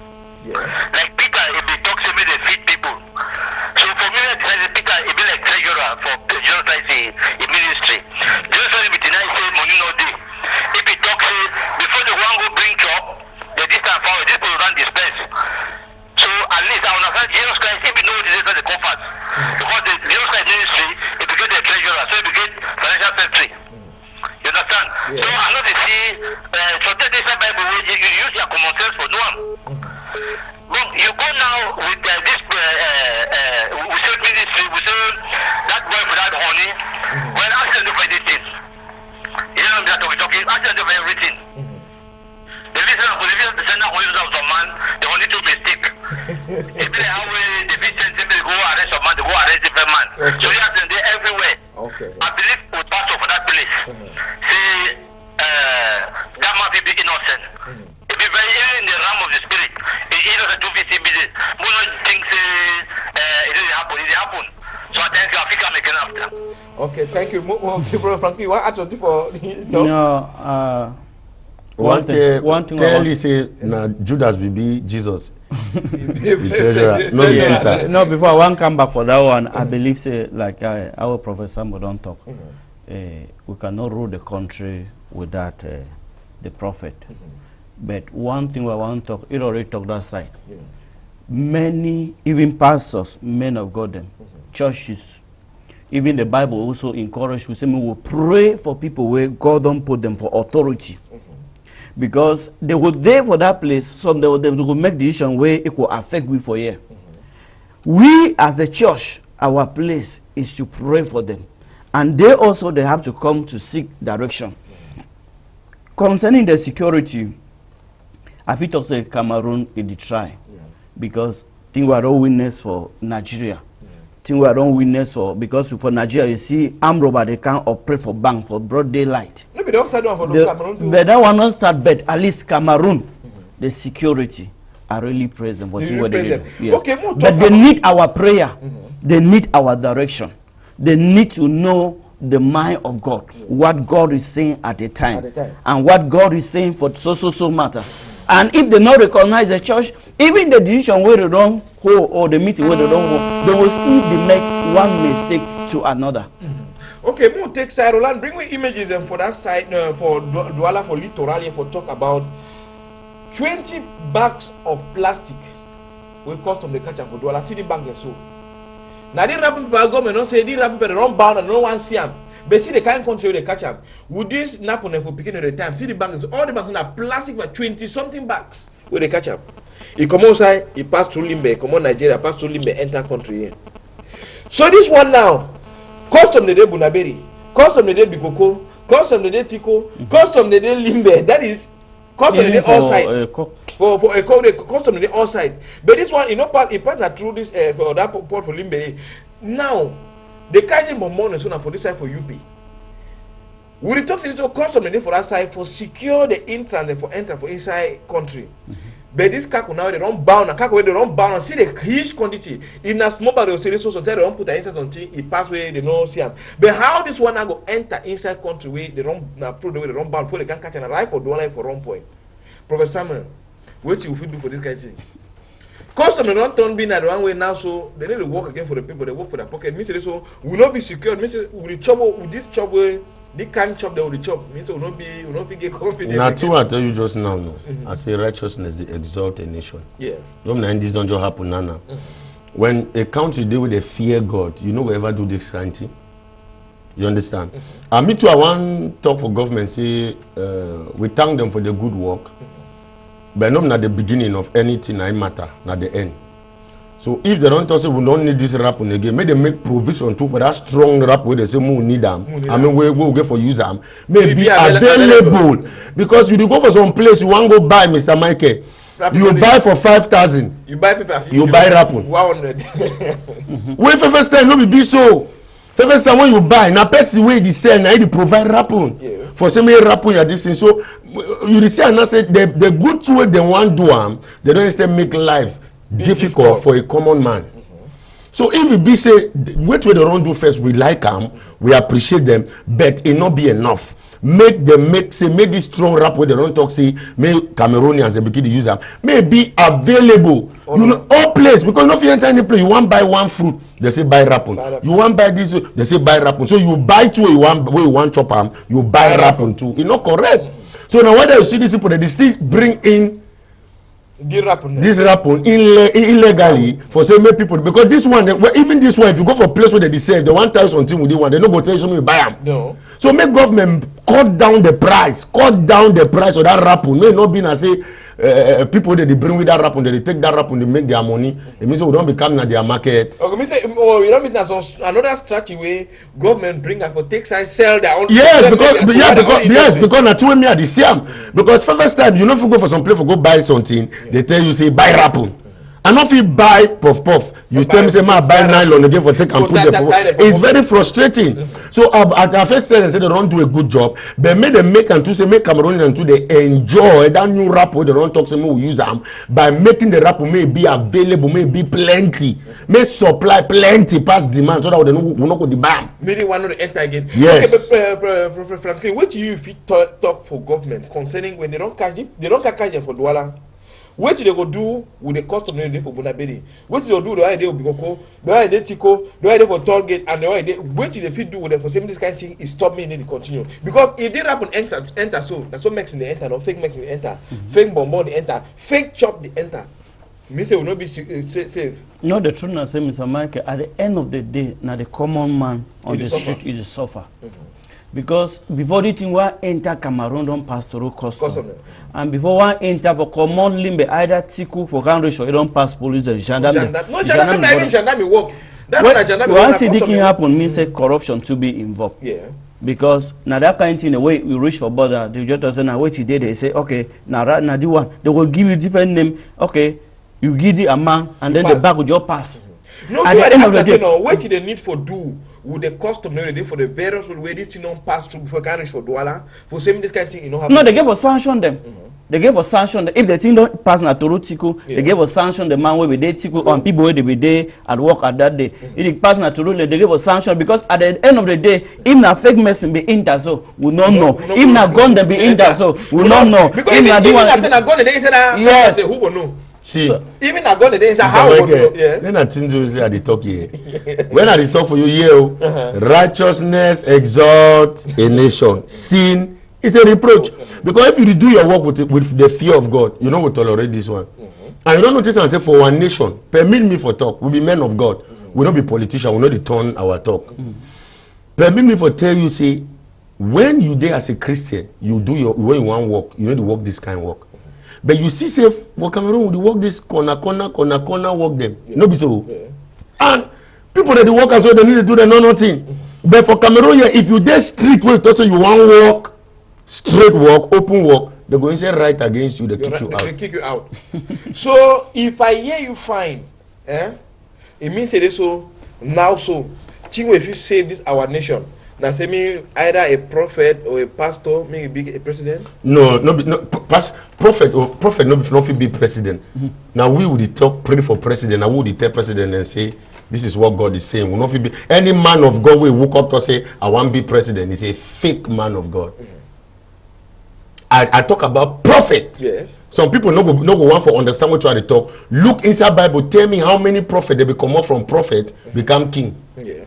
Speaker 3: Like Peter, if they talk to me, they feed people. So for me, Peter, it be like treasurer for just like the ministry. Just like with the night say money no day. If he talk say before the one go bring job, the distance for this people run this place. So at least I understand Jesus Christ if he know this is the comfort. Because the Jesus Christ ministry, it became the treasurer, so it became financial secretary. You understand? So I know they see so take this Bible where you use your common sense for no one. Look, you go now with this we say ministry, we say that boy for that honey. Well, ask them to find this thing. You know that we're talking, ask them to find everything. The reason for the send out honey out of man, the only two mistake. If they have the victim, they go arrest a man, they go arrest different man. So you have them there everywhere.
Speaker 1: Okay.
Speaker 3: I believe with pastor for that place. Say that man will be innocent. If you very in the realm of the spirit, it doesn't do business. Most things it didn't happen. It happen. So I thank you. Africa making after.
Speaker 1: Okay, thank you. Okay, Brother Frankie, you want to add something for
Speaker 2: No. One thing
Speaker 4: tell you say na Judas be Jesus. The treasurer, no Peter.
Speaker 2: No, before I want come back for that one, I believe say like our Professor Sambo don't talk. We cannot rule the country without the prophet. But one thing we want to talk, it already talked that side. Many, even pastors, men of God, them, churches, even the Bible also encourage. We say we will pray for people where God don't put them for authority. Because they were there for that place, some of them will make decision where it will affect we for year. We as a church, our place is to pray for them. And they also, they have to come to seek direction. Concerning the security, I feel to say Cameroon in the try. Because think we are all witness for Nigeria. Think we are all witness for, because for Nigeria, you see, armed robber, they can't operate for bank for broad daylight.
Speaker 1: Maybe they don't start one for Cameroon too.
Speaker 2: But that one not start, but at least Cameroon, the security are really present for what they do. Yeah.
Speaker 1: Okay,
Speaker 2: but they need our prayer. They need our direction. They need to know the mind of God, what God is saying at the time, and what God is saying for so matter. And if they not recognize the church, even the decision where they don't hold or the meeting where they don't hold, they will still make one mistake to another.
Speaker 1: Okay, we'll take side Roland, bring me images and for that side for Douala for littoral here for talk about 20 bags of plastic will cost them the catch up for Douala 20 bags and so. Now they rapping people government don't say they rapping people run bound and no one see them. But see the kind of country they catch up. Would this nap on them for picking at the time? See the bags, all the bags are plastic but 20 something bags where they catch up. He come outside, he pass through Limbe, come on Nigeria, pass through Limbe, enter country here. So this one now, custom the day Bunaberi, custom the day Bikoko, custom the day Tiko, custom the day Limbe. That is custom the day outside. For a custom the day outside. But this one, you know, it partner through this for that port for Limbe. Now, the Kajan Bomon so for this side for UP. We talk to this custom the day for that side for secure the entrance for enter for inside country. But this kako now they don't bound and kako where they don't bound and see the huge quantity. In a small barrel they so they don't put the inside something it pass where they don't see them. But how this one now go enter inside country where they don't prove the way they don't bound before they can catch and arrive for Douala for wrong point. Professor Samuel, what you will do for this kind of thing? Custom they don't turn being at the one way now, so they need to work again for the people, they work for their pocket. Means so will not be secured, means with the trouble with this trouble. They can't chop, they will chop. Means will not get confident.
Speaker 4: Now, two I tell you just now, no. I say righteousness they exalt a nation.
Speaker 1: Yeah.
Speaker 4: This don't just happen now. When a country deal with a fear God, you know whoever do this kind of thing. You understand? And me too, I want talk for government, say we thank them for the good work. But not at the beginning of anything I matter, not the end. So if they don't say we don't need this rapping again, may they make provision too for that strong rap where they say we need them. I mean we will get for use them. Maybe available. Because you go for some place you want to go buy Mr. Michael. You buy for 5,000.
Speaker 1: You buy paper.
Speaker 4: You buy rapping.
Speaker 1: 100.
Speaker 4: Wait for first time no be so. First time when you buy, na person wey dey sell na dey provide rapping.
Speaker 1: Yeah.
Speaker 4: For say me rapping ya this thing. So you see and say the good way they want do am, they don't instead make life difficult for a common man. So if it be say what they don't do first, we like them, we appreciate them, but it not be enough. Make this strong rap where they don't talk say make Cameroonians they begin to use them. May be available. You know all place because if you enter any place, you want buy one fruit, they say buy rapping. You want buy this, they say buy rapping. So you buy two, you want chop them, you buy rapping too. It's not correct. So now whether you see these people, they still bring in this rapping illegally for say make people because this one even this one if you go for a place where they sell the 1,000 something with the one they no go tell you something you buy them.
Speaker 1: No.
Speaker 4: So make government cut down the price of that rapping. May not be na say people that they bring with that rapping, they take that rapping, they make their money. It means we don't become na their market.
Speaker 1: Okay, me say you don't mean that another strategy way government bring and for take side sell their own.
Speaker 4: Yes, because na two me at the same. Because first time you know if you go for some place for go buy something, they tell you say buy rapping. And if you buy puff, you tell me say ma buy nylon again for take and put the. It's very frustrating. So at our first say they don't do a good job, but make them make and to say make Cameroonians and to they enjoy that new rap where they don't talk say we use them by making the rap may be available, may be plenty, may supply plenty past demand so that we not go the bam.
Speaker 1: Maybe one not enter again.
Speaker 4: Yes.
Speaker 1: Okay, but Professor Franklin, what do you talk for government concerning when they don't catch them for Douala? What they go do with the custom they for Bunaberi? What they do the way they will be Bikoko, the way they Tiko, the way they for toll gate, and the way they what they fit do with them for saying this kind of thing is stop me and they continue. Because if they happen enter so that's what makes in the enter, no fake makes in the enter, fake bonbon the enter, fake chop the enter. Me say will not be safe.
Speaker 2: No, the truth is, Mr. Michael, at the end of the day, now the common man on the street is a suffer. Because before the thing one enter Cameroon don't pass through custom. And before one enter for common limbe either Tiku for country show, it don't pass police and gendarme.
Speaker 1: No, gendarme not even gendarme work.
Speaker 2: Once the thing happen, means say corruption to be involved.
Speaker 1: Yeah.
Speaker 2: Because now that kind of thing, the way we reach for border, they just say now what he did, they say okay, now the one they will give you different name. Okay, you give the amount and then the back will just pass.
Speaker 1: No, at the end of the day, what they need for do with the custom for the various way this thing don't pass through before can reach for Douala for saying this kind of thing you know happen.
Speaker 2: No, they gave us sanction them. They gave us sanction if the thing don't pass na Toro Tiku, they gave us sanction the man where we did Tiku and people where they be there at work at that day. If it pass na Toro, they gave us sanction because at the end of the day, if na fake medicine be enter so we don't know. If na gun they be enter so we don't know.
Speaker 1: Because if na gun they say that yes. Who will know?
Speaker 4: See,
Speaker 1: even I got the days
Speaker 4: Mr.
Speaker 1: how
Speaker 4: Michael,
Speaker 1: yeah.
Speaker 4: then I think you say I dey talk here. When I dey talk for you here, righteousness exalt a nation. Sin is a reproach. Because if you do your work with the fear of God, you know we tolerate this one. And you don't notice and say for one nation, permit me for talk. We be men of God. We don't be politicians. We don't turn our talk. Permit me for tell you say, when you there as a Christian, you do your when you want work, you know to work this kind of work. But you see, say for Cameroon, we work this corner work them. Yeah. No be so. Yeah. And people that they work and so they need to do the nothing. But for Cameroon, yeah, if you there street where you say you want work, straight work, open work, they go and say right against you, they kick you out.
Speaker 1: They kick you out. So if I hear you fine, it means it is so now so. Think if you save this our nation. Now say me either a prophet or a pastor, maybe be a president.
Speaker 4: No, prophet no be president. Now we would talk pray for president. Now we would tell president and say this is what God is saying. We not be any man of God will woke up to say I want to be president. He's a fake man of God. I talk about prophet.
Speaker 1: Yes.
Speaker 4: Some people no go want for understand what you are to talk. Look inside Bible. Tell me how many prophet they become up from prophet become king.
Speaker 1: Yeah.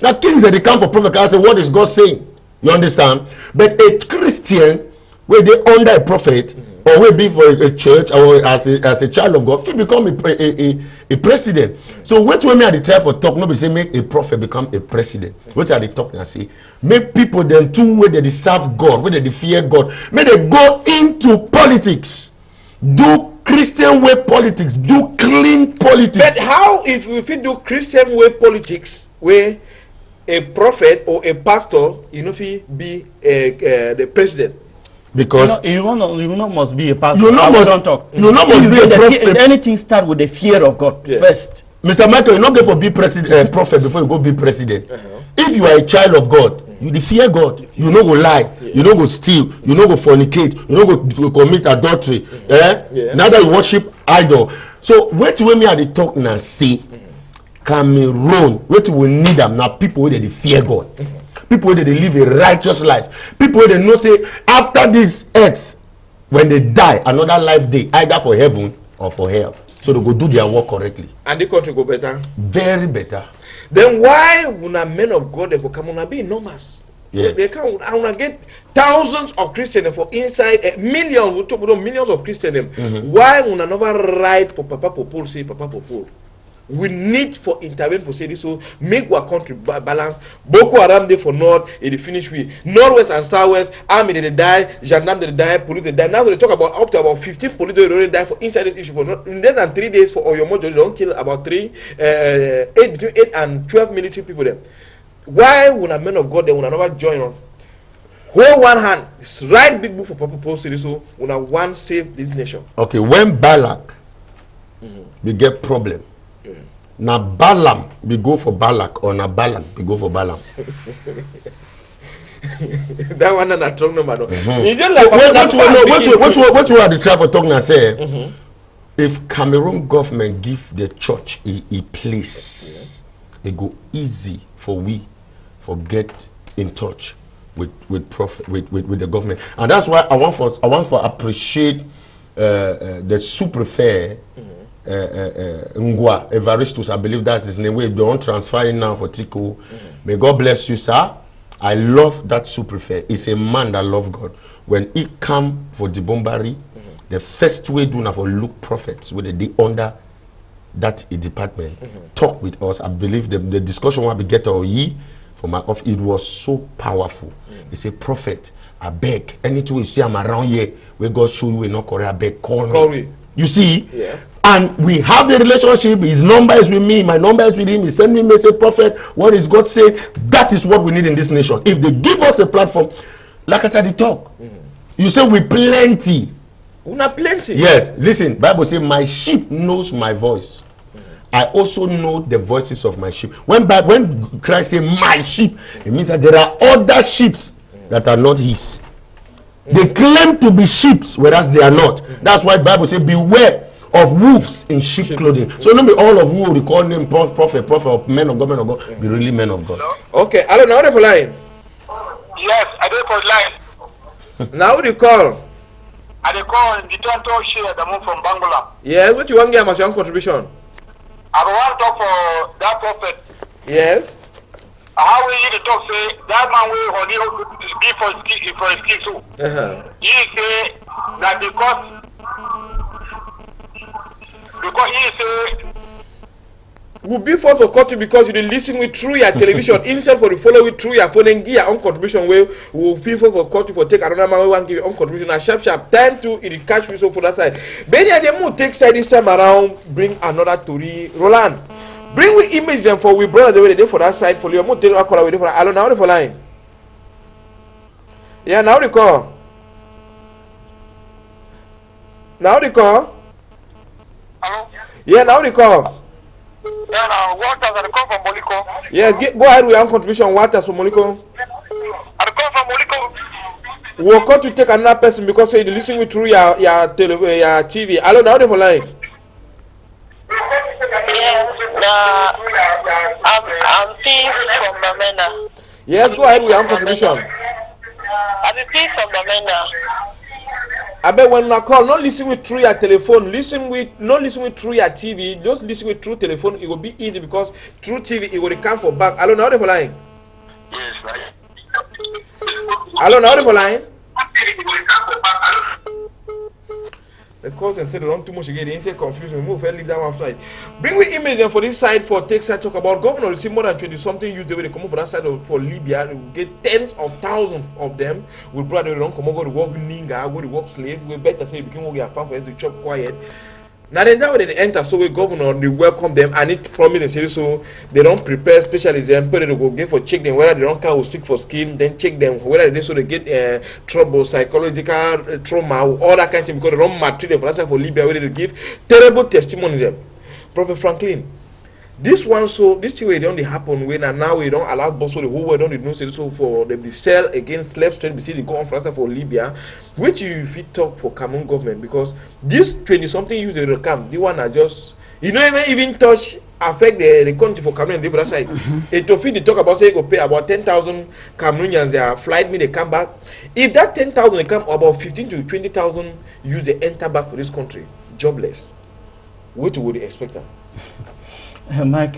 Speaker 4: Now kings that they come for prophet can say what is God saying? You understand? But a Christian where they under a prophet or will be for a church or as a child of God, he become a president. So what we may tell for talk, nobody say make a prophet become a president. What are they talking? I say make people them two where they serve God, where they fear God. May they go into politics, do Christian way politics, do clean politics.
Speaker 1: But how if we do Christian way politics where a prophet or a pastor, you know, if he be the president?
Speaker 2: Because you must be a pastor.
Speaker 4: You must be a prophet.
Speaker 2: Anything start with the fear of God first.
Speaker 4: Mr. Michael, you not go for be president, prophet before you go be president. If you are a child of God, you fear God. You no go lie. You no go steal. You no go fornicate. You no go commit adultery. Neither you worship idol. So wait when me at the talk now say Cameroon. Wait we need them now. People where they fear God. People where they live a righteous life. People where they know say after this earth, when they die, another life day either for heaven or for hell. So they go do their work correctly.
Speaker 1: And the country go better.
Speaker 4: Very better.
Speaker 1: Then why would a men of God they for come on be enormous?
Speaker 4: Yes.
Speaker 1: They can I wanna get thousands of Christians for inside millions. We talk about millions of Christians. Why would never write for Papa Popol say Papa Popol? We need for intervene for say this so make our country balance. Boko Haram day for north, it finish with northwest and southwest. Army they die, gendarme they die, police they die. Now they talk about up to about 15 police they already die for inside this issue for not in less than 3 days for Oyomo they don't kill about between 8 and 12 military people them. Why would a men of God they will never join on? Hold one hand, write big book for Papa Paul say so when I want save this nation.
Speaker 4: Okay, when Balak we get problem. Now Balaam we go for Balak or now Balak we go for Balaam.
Speaker 1: That one and a strong number. You just
Speaker 4: like what you are the try for talking and say if Cameroon government give the church a place, it go easy for we get in touch with prophet with the government. And that's why I want for appreciate the sous-prefet Ngwa Evaristus, I believe that's his name. We don't transfer him now for Tico. May God bless you, sir. I love that sous-prefet. He's a man that loves God. When he come for the Bombari, the first way do now for look prophets where they under that department talk with us. I believe the discussion will be get or ye from my office. It was so powerful. It's a prophet. I beg anything we see him around here where God show you in North Korea, beg call me. You see?
Speaker 1: Yeah.
Speaker 4: And we have the relationship. His number is with me. My number is with him. He send me message, prophet. What is God saying? That is what we need in this nation. If they give us a platform, like I said, they talk. You say we plenty.
Speaker 1: Una plenty.
Speaker 4: Yes. Listen, Bible says my sheep knows my voice. I also know the voices of my sheep. When Christ say my sheep, it means that there are other sheep that are not his. They claim to be sheep, whereas they are not. That's why the Bible says beware of wolves in sheep clothing. So not be all of you call them prophet, or men of God, be really men of God.
Speaker 1: Okay, hello, now they for line.
Speaker 3: Yes, I do for line.
Speaker 1: Now they call.
Speaker 3: I dey call the Tonto share the move from Bangola.
Speaker 1: Yes, what you want to give as your own contribution?
Speaker 3: I don't want to talk for that prophet.
Speaker 1: Yes.
Speaker 3: How will you talk say that man will honey give for his kids too? He say that because he say
Speaker 1: will be forced to cut you because you didn't listen with through your television instead for the follow with through your phone and give your own contribution where will feel for cut you for take another man want give your own contribution and sharp time to it cash you so for that side. Benny and them take side this time around bring another Tori Roland. Bring we image them for we brother the way they for that side for you. I'm tell you call away for alone now for line. Yeah, now the call. Now the call.
Speaker 3: hello?
Speaker 1: Yeah, now the call.
Speaker 3: Yeah, now what does I come from Moliko?
Speaker 1: Yeah, go ahead with your own contribution. What from Moliko?
Speaker 3: I come from Moliko.
Speaker 1: We'll cut to take another person because you listen with through your TV. Hello, now the for line.
Speaker 6: Yes, I'm P from Bamenda.
Speaker 1: Yes, go ahead with your own contribution.
Speaker 6: I'm P from Bamenda.
Speaker 1: I bet when I call, not listen with through your telephone, not listen with through your TV, just listen with through telephone. It will be easy because through TV it will come for back. Hello, now the for line.
Speaker 3: Yes, right.
Speaker 1: Hello, now the for line. The cause and say they don't too much again. They say confusion. Move and leave that one side. Bring we image them for this side for take side talk about governor. See more than 20 something youth. They will come over that side for Libya. We get tens of thousands of them. We brother they don't come over to work ninga, go to work slave. We better say we can work your farm for them to chop quiet. Now then that way they enter, so we governor they welcome them and it promise and say so they don't prepare specialists them, but they go get for check them whether they don't come sick for skin, then check them whether they so they get trouble, psychological trauma, all that kind of thing because they don't maltreat them for that for Libya where they give terrible testimony them. Prophet Franklin, this one so this thing way don't happen when and now we don't allow boss for the whole world don't know say so for them to sell against slave trade, we see they go on for for Libya, which you fit talk for Cameroon government because this 20 something youth they will come, the one are just you know even touch affect the country for Cameroon and the other side. It fit they talk about say go pay about 10,000 Cameroonians their flight me they come back. If that 10,000 they come about 15 to 20,000 youth they enter back for this country jobless. What would they expect them?
Speaker 2: Mike,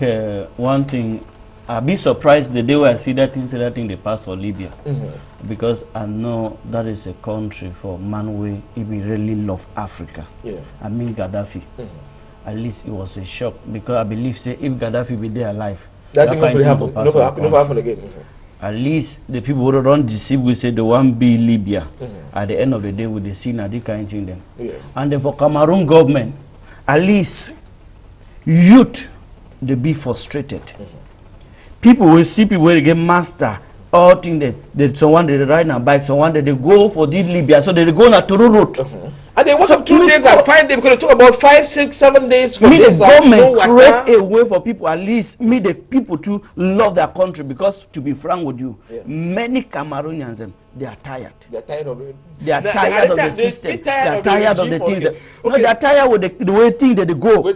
Speaker 2: one thing, I'll be surprised the day when I see that thing they pass for Libya. Because I know that is a country for man way if we really love Africa.
Speaker 1: Yeah.
Speaker 2: I mean Gaddafi. At least it was a shock because I believe say if Gaddafi be there alive,
Speaker 1: that thing
Speaker 2: kind
Speaker 1: will
Speaker 2: of
Speaker 1: happen. Never happen again.
Speaker 2: At least the people who don't deceive we say the one be Libya. At the end of the day with the scene that kind of thing them.
Speaker 1: Yeah.
Speaker 2: And then for Cameroon government, at least youth they be frustrated. People will see people will get master all thing they someone they ride on a bike, someone they go for this Libya, so they go on a Toro road.
Speaker 1: And they work up 2 days and 5 days because they talk about 5, 6, 7 days for
Speaker 2: me the
Speaker 1: this,
Speaker 2: government create a way for people at least me the people to love their country because to be frank with you, many Cameroonians them they are tired.
Speaker 1: They're tired of it.
Speaker 2: They are tired of the system. They are tired of the things.
Speaker 1: Okay.
Speaker 2: No, they are tired with the way things that they go.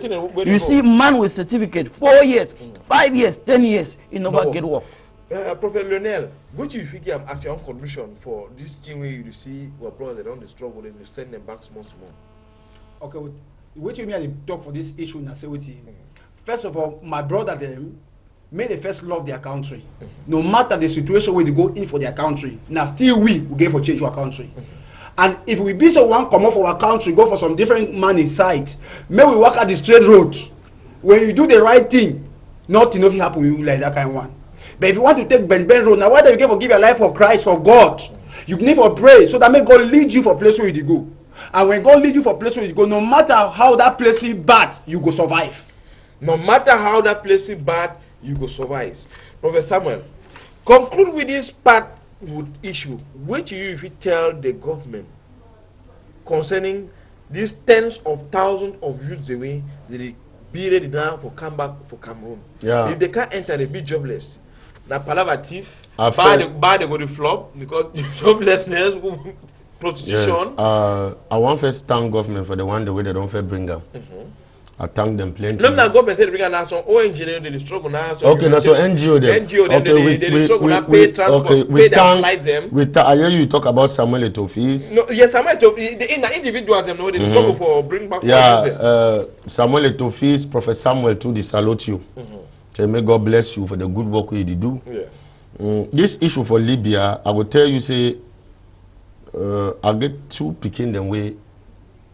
Speaker 2: You see, man with certificate, 4 years, 5 years, 10 years, he never get work.
Speaker 1: Prophet Lionel, what do you think as your own contribution for this thing where you see your brothers they don't struggle and you send them back small.
Speaker 5: Okay, what you mean I talk for this issue in Asewiti? First of all, my brother them may they first love their country. No matter the situation where they go in for their country, now still we will get for change our country. And if we be so one come off our country, go for some different money sites, may we walk at the straight road. When you do the right thing, nothing will happen with you like that kind of one. But if you want to take Ben road, now why do you give your life for Christ, for God? You need to pray so that may God lead you for place where you go. And when God lead you for place where you go, no matter how that place is bad, you go survive.
Speaker 1: No matter how that place is bad, you go survive. Prophet Samuel, conclude with this part with issue. Which you if you tell the government concerning these tens of thousands of youths the way they be ready now for come back for Cameroon.
Speaker 4: Yeah.
Speaker 1: If they can't enter, they be jobless. Now palava thief, bad they go to flop because joblessness, prostitution.
Speaker 4: Yes. I want first thank government for the one the way they don't fair bring up. I thank them plenty.
Speaker 1: No, now government said bring an some ONG they struggle now. So
Speaker 4: Okay, now so NGO them.
Speaker 1: NGO them
Speaker 4: Okay,
Speaker 1: they struggle now pay transport, pay their flights them.
Speaker 4: I hear you talk about Samuel Etofis.
Speaker 1: No, yes, Samuel Etofis. The individuals them know they struggle for bring back.
Speaker 4: Yeah, Samuel Etofis, Prophet Samuel too. They salute you. So may God bless you for the good work you do.
Speaker 1: Yeah.
Speaker 4: This issue for Libya, I will tell you say, I get two picking them way.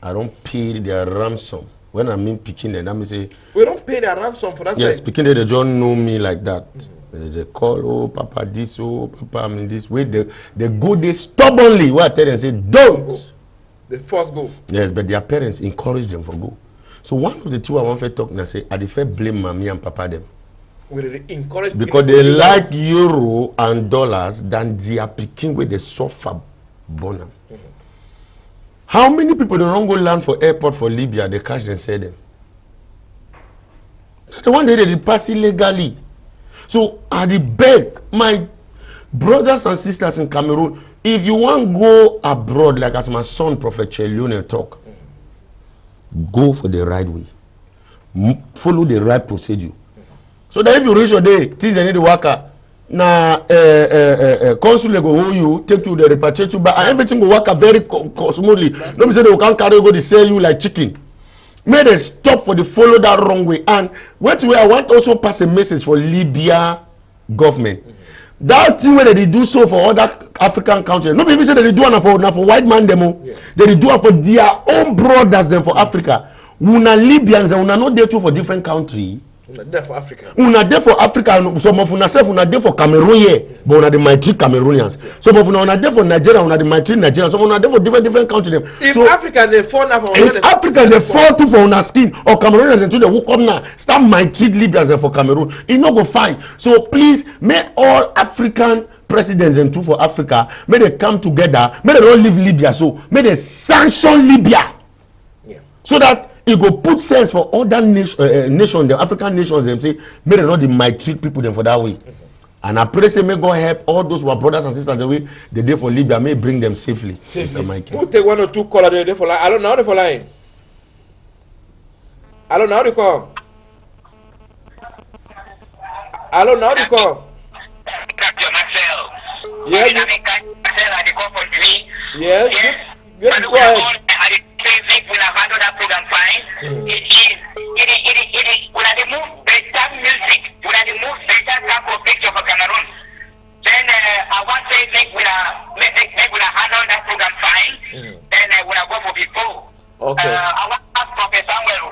Speaker 4: I don't pay their ransom. When I mean picking them, I mean say
Speaker 1: we don't pay their ransom for that.
Speaker 4: Yes, picking them, they don't know me like that. There's a call, oh Papa this, oh Papa I mean this. Way they go they stubbornly. What I tell them say don't.
Speaker 1: The first go.
Speaker 4: Yes, but their parents encourage them for go. So one of the two I want to talk now say I defer blame mommy and Papa them.
Speaker 1: We really encourage
Speaker 4: because they like euro and dollars than their picking where they suffer bonum. How many people don't go land for airport for Libya? They catch them, say them. The one day they pass illegally. So I beg my brothers and sisters in Cameroon, if you want to go abroad, like as my son Prophet Chelione talk, go for the right way. Follow the right procedure. So that if you reach your day, things they need to work out. Na consul go hold you, take you, they repatriate you back, and everything will work out very smoothly. Don't be say they can't carry go to sell you like chicken. May they stop for the follow that wrong way. And wait, I want also pass a message for Libya government. That thing where they do so for other African countries. No people say that they do it for white man demo. Yeah. They do it for their own brothers them for Africa. Una Libyans una not there too for different country.
Speaker 1: Una there for Africa.
Speaker 4: Una there for Africa. Some of una self una there for Cameroon here, but una the mighty Cameroonians. Some of una there for Nigeria, una the mighty Nigerians. Some una there for different countries.
Speaker 1: If
Speaker 4: so,
Speaker 1: Africa they fall now for
Speaker 4: if Africa they fall too for una skin or Cameroonians into the who come now start mighty Libyans for Cameroon, it no go fine. So please make all African presidents and two for Africa, may they come together, may they don't leave Libya, so may they sanction Libya. Yeah. So that it go put sense for other nations, the African nations, them say, may they not might treat people them for that way. And I pray say may God help all those who are brothers and sisters the way they did for Libya, may bring them safely.
Speaker 1: Who take one or two callers there for line? I don't know how they for line. I don't know how they call. I don't know how they call. Yes. Yes. Yes. Go ahead.
Speaker 3: We have handled that program fine. It is we have removed better music. We have removed better type of picture for Cameroon. Then I want to say we have handled that program fine. Then we have go for people.
Speaker 1: Okay.
Speaker 3: I want to ask Professor Samuel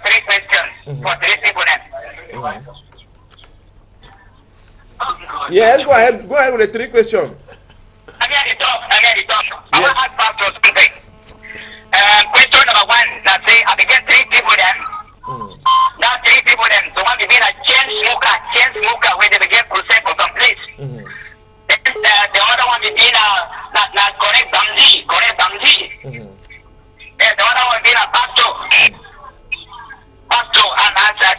Speaker 3: 3 questions for 3 people then.
Speaker 1: Yes, go ahead. Go ahead with the 3 questions.
Speaker 3: I get it up. I want to ask Pastor something. Question number 1, that say I began 3 people then. Now 3 people then. So one begin a chain smoker where they begin crusade for some place. Then the other one begin a correct bangji. Then the other one begin a pastor, and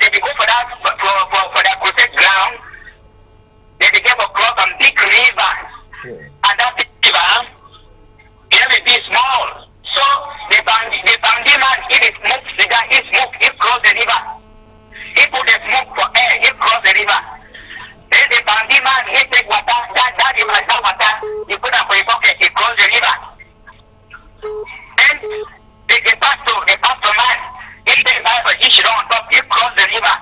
Speaker 3: they go for that for that crusade ground. They begin to cross some big rivers, and that big river, it may be small. So the bandit man, he smoke cigar, he cross the river. He put the smoke for air, he cross the river. Then the bandit man, he take water, that water, he put up for his pocket, he cross the river. Then the pastor man, he take Bible, he should on top, he cross the river.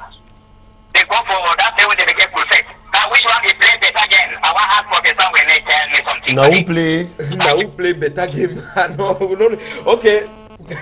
Speaker 3: They go for that way when they get crusade. Now which one we play better again? I want to ask for the song when they tell me something.
Speaker 1: Now who play better game? Okay.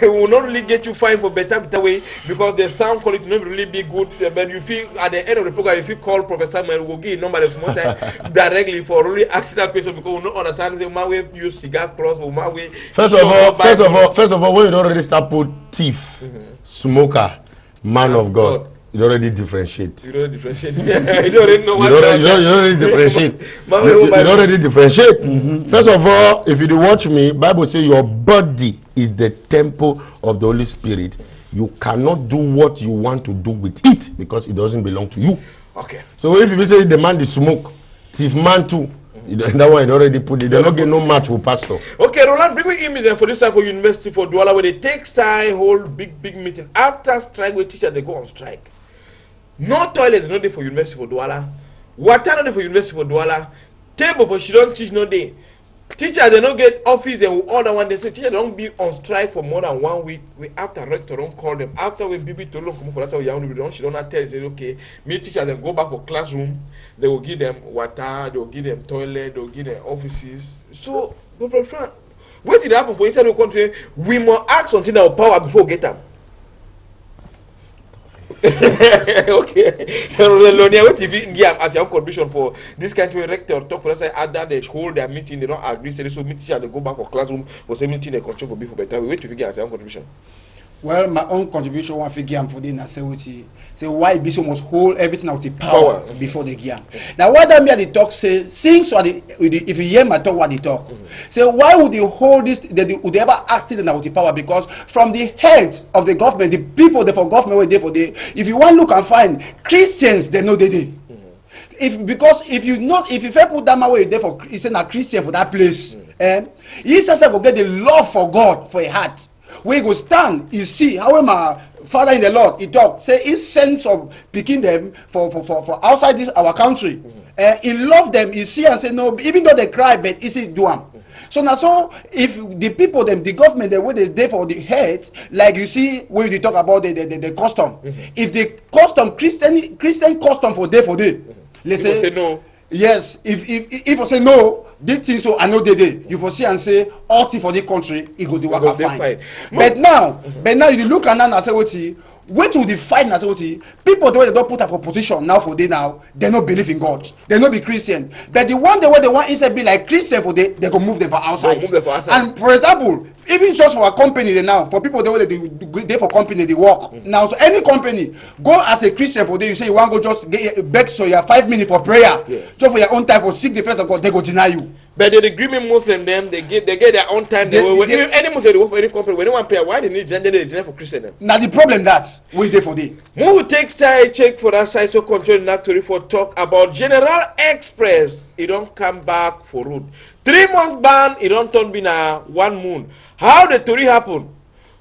Speaker 1: We will not really get you fine for better way because the sound quality will not really be good. But you feel at the end of the program, if you call Professor Samuel, we'll give number small time directly for really asking that question because we don't understand the my way use cigar cross or my way.
Speaker 4: First of all, when you don't already start put thief, smoker, man of God. You don't already differentiate.
Speaker 1: You don't differentiate. You don't already know what
Speaker 4: you don't already differentiate. You don't already differentiate. First of all, if you watch me, Bible says your body is the temple of the Holy Spirit. You cannot do what you want to do with it because it doesn't belong to you.
Speaker 1: Okay.
Speaker 4: So if you say the man the smoke, thief man too, That one already put it. They don't get no match with pastor.
Speaker 1: Okay, Roland, bring me image then for this side for university for Douala where they take style, hold big meeting. After strike, where teachers they go on strike. No toilet, no day for university for Douala. Water no day for university for Douala. Table for she don't teach no day. Teachers they don't get office and we order one day. So teachers don't be on strike for more than 1 week. We after rector don't call them. After we BB to come for that she don't tell them say okay. Me teachers then go back for classroom. They will give them water. They will give them toilet. They will give them offices. So, Prophet Frank, what did happen for inside the country? We must ask something our power before we get them. Okay. Lonia, what if you give as your contribution for this country rector talk for us after they hold their meeting, they don't agree, so meeting they go back for classroom for same meeting they control for before better. Wait if you give as your contribution.
Speaker 5: Well, my own contribution one figure am for the na say why Bishop must hold everything out the power before the game. Now why that me at the talk say since what if you hear my talk what they talk. Say why would you hold this would they ever ask it out the power because from the head of the government, the people they for government were there for the if you want look and find Christians they know they did. If you fair put that way there for it's a Christian for that place. He says I go get the love for God for a heart. We go stand, you see, how my father in the Lord, he talk, say his sense of picking them for outside this our country. He love them, he see and say no, even though they cry, but he see do them. So now, so if the people, them, the government, the way they there for the head, like you see, when you talk about the custom, if the custom Christian custom for day, let's say
Speaker 1: no.
Speaker 5: Yes, if I say no. Big thing so I know they you for see and say all thing for the country it go the work fine. But now you look and now say what will the fight now say people the way they don't put up for position now for they now they don't believe in God, they not be Christian, but the one the way they want inside be like Christian for they go move them for outside. And for example even just for a company they now for people the way they for company they work now, so any company go as a Christian for they you say you want go just get beg so you have 5 minutes for prayer just for your own time for seek the face of God, they go deny you.
Speaker 1: But the agreement Muslim them they get their own time. Any Muslim they work for any company when they want prayer, why they need gender for Christian them?
Speaker 5: Now the problem that we there for day.
Speaker 1: When we take side check for that side so control not to for talk about General Express, it don't come back for road. 3 months ban, it don't turn be na 1 moon. How the story happen?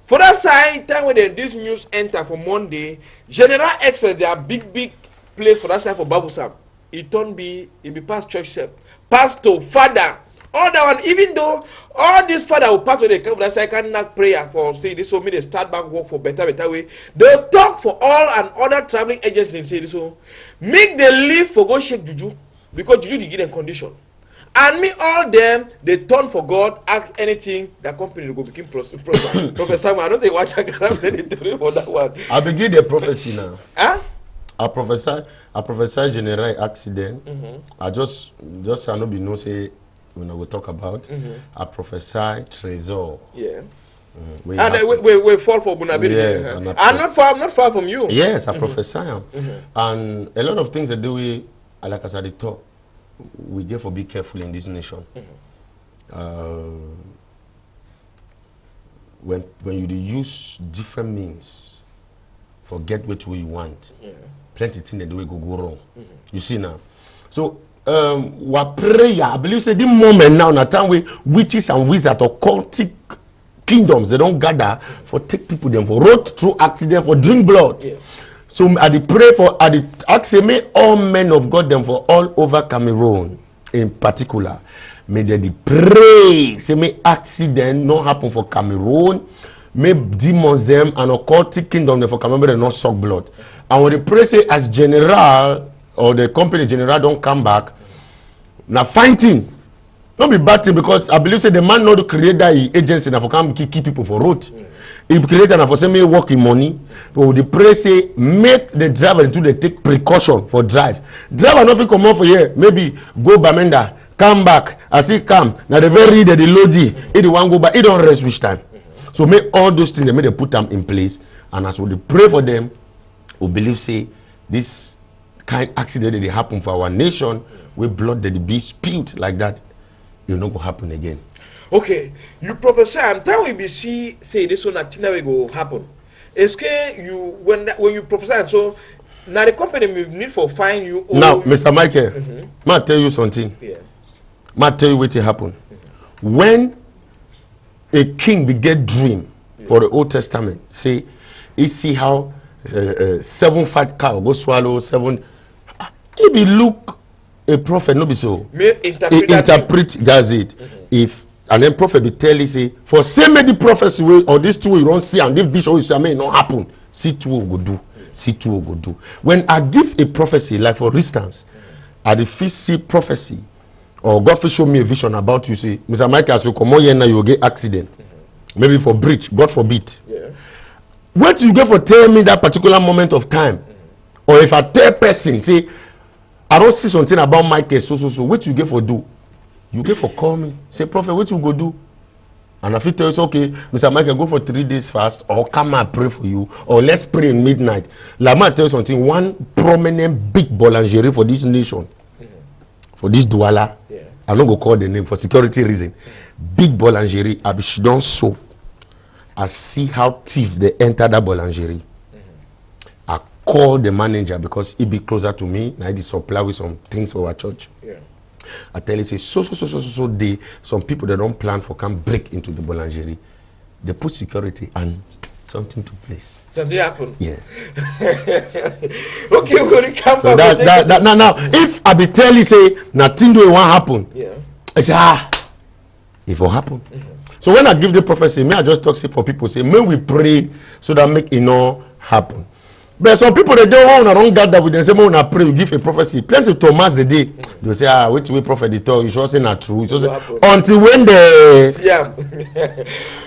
Speaker 1: For that side, time when this news enter for Monday, General Express they are big place for that side for Babusam. It be past church self, pastor, father, all that one. Even though all this father will pass when they come, that's I can knock prayer for say this. So me they start back work for better way. They'll talk for all and other traveling agencies and say this. So make the leave for go shake juju because juju they give them condition. And me all them they turn for God, ask anything that company will go become prosper. Professor, I don't say what I can ready for that one.
Speaker 4: I begin the prophecy now.
Speaker 1: Huh?
Speaker 4: I prophesy general accident. I just I no be no say we talk about. I prophesy treasure.
Speaker 1: Yeah. We fall for Bunabiri.
Speaker 4: Yes,
Speaker 1: I'm not far from you.
Speaker 4: Yes, I prophesy. And a lot of things that do we like as I talk, we therefore be careful in this nation. When you use different means for get what you want. Plenty things that do go wrong. You see now. So what prayer, I believe say the moment now, na time we witches and wizards or cultic kingdoms they don't gather for take people them for road through accident for drink blood. So I pray for ask me all men of God them for all over Cameroon in particular. May they pray. Say may accident not happen for Cameroon. May demons them and occultic kingdom them for Cameroon they not suck blood. And when they pray say as general or the company general don't come back, now fighting. Don't be bad thing because I believe say the man not to create that agency now for come keep people for road. He created and for say me working money. But the pray say make the driver to they take precaution for drive. Driver nothing come out for here. Maybe go Bamenda, come back. As he come now the very day the loady. He the one go back. He don't rest which time. So make all those things they put them in place. And as we pray for them, we believe say this kind of accident that they happen for our nation, where blood that be spilled like that, it will not go happen again.
Speaker 1: Okay, you prophesy. I'm telling we be see say this one that will go happen. Is you when you prophesy so now the company will need for fine you.
Speaker 4: Now, Mr. Michael, may I tell you something?
Speaker 1: Yeah.
Speaker 4: Might tell you what happened. When a king beget dream for the Old Testament, say, you see how 7 fat cow go swallow 7. If you look a prophet, no be so. Interpret that's it. If and then prophet be tell you say, for same many prophecy way or these two you don't see and this vision you say may not happen. See two will go do. See two will go do. When I give a prophecy, like for instance, I the first see prophecy. Or God will show me a vision about you. Say, Mr. Michael, as you come on here now, you'll get accident. Maybe for breach, God forbid. Yeah. What you get for tell me that particular moment of time? Or if I tell person, say, I don't see something about Michael, so, what you get for do? You get for call me. Say, prophet, what you go do? And if you tell us, okay, Mr. Michael, go for 3 days fast, or come and pray for you, or let's pray in midnight. Let me tell you something, one prominent big boulangerie for this nation. For this Douala, I'm not going to call the name for security reason. Big boulangerie, I don't so. I see how thief they enter that boulangerie. I call the manager because he be closer to me. Now he supply with some things for our church. Yeah. I tell you, say, so they, some people that don't plan for come break into the boulangerie. They put security and something took place.
Speaker 1: Something happened?
Speaker 4: Yes.
Speaker 1: Okay, we're going to come
Speaker 4: so
Speaker 1: back.
Speaker 4: Now, if I be tell you, say, nothing do it won't happen.
Speaker 1: Yeah.
Speaker 4: I say, it will happen. So when I give the prophecy, may I just talk say for people, say, may we pray so that make it not happen. But some people, they don't want to gather with them, say, may we pray, you give a prophecy. Plenty of Thomas the day, they say, wait till we prophet the talk, you should say not true. Until when they...
Speaker 1: Yeah.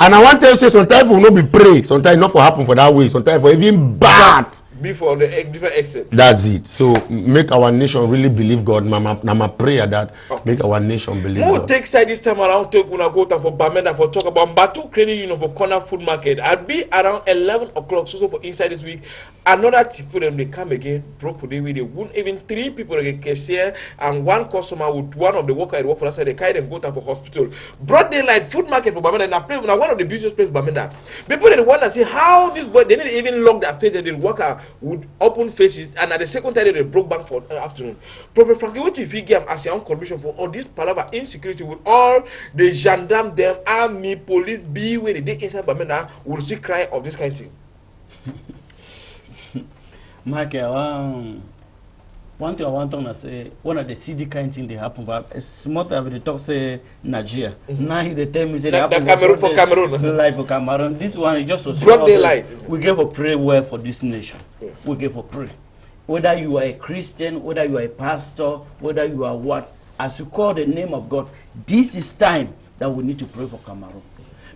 Speaker 4: And I want to say, sometimes will not be pray, sometimes not for happen for that way, sometimes for even bad.
Speaker 1: Before the different exit.
Speaker 4: That's it. So make our nation really believe God. Mama prayer that make our nation believe God.
Speaker 1: We'll take side this time around. Take una go for Bamenda for talk about Mbatu Credit for corner food market. I'll be around 11 o'clock. So for inside this week, another people them they come again. Broke for the way they won't even 3 people get cashier and 1 customer with one of the worker at work for that side. They carry them go to for hospital. Broad daylight food market for Bamenda. Now one of the busiest places Bamenda. People they want to see how this boy they didn't even lock their face and they work out. Would open faces, and at the second time they broke back for afternoon. Prophet Frankie, what if you give as your own commission for all this palaver insecurity with all the gendarme, them army, police, be where they inside Bamenda will see cry of this kind of thing?
Speaker 2: Michael, one thing I want to say, one of the CD kind thing they happen, but a small time they talk say Nigeria. Now they tell me say they happen
Speaker 1: Cameroon for Cameroon.
Speaker 2: Light for Cameroon. This one is just a
Speaker 1: broad daylight.
Speaker 2: We give a prayer well for this nation. Yeah. We give a prayer. Whether you are a Christian, whether you are a pastor, whether you are what, as you call the name of God, this is time that we need to pray for Cameroon.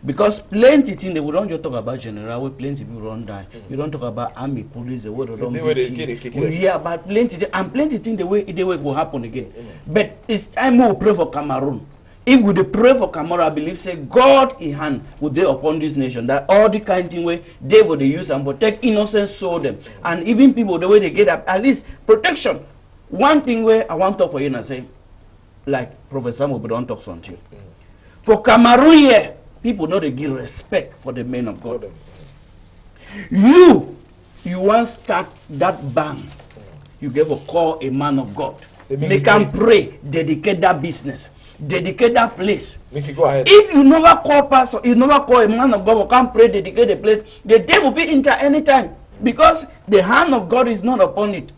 Speaker 2: Because plenty things they don't just talk about general, where plenty people don't die. You don't talk about army, police, the way they don't we hear about plenty and plenty things the way will happen again. But it's time we pray for Cameroon. If we pray for Cameroon, I believe say God in hand will be upon this nation. That all the kind of thing way they will use and protect innocent soul them. And even people the way they get up, at least protection. One thing where I want to talk for you and say, like Professor Samuel, but don't talk something. For Cameroon here, people know they give respect for the men of God. You want to start that bank, you give a call a man of God. They can pray, dedicate that business, dedicate that place.
Speaker 1: Make it go ahead.
Speaker 2: If you never call pastor, you never call a man of God who can pray, dedicate the place, the devil will enter anytime because the hand of God is not upon it.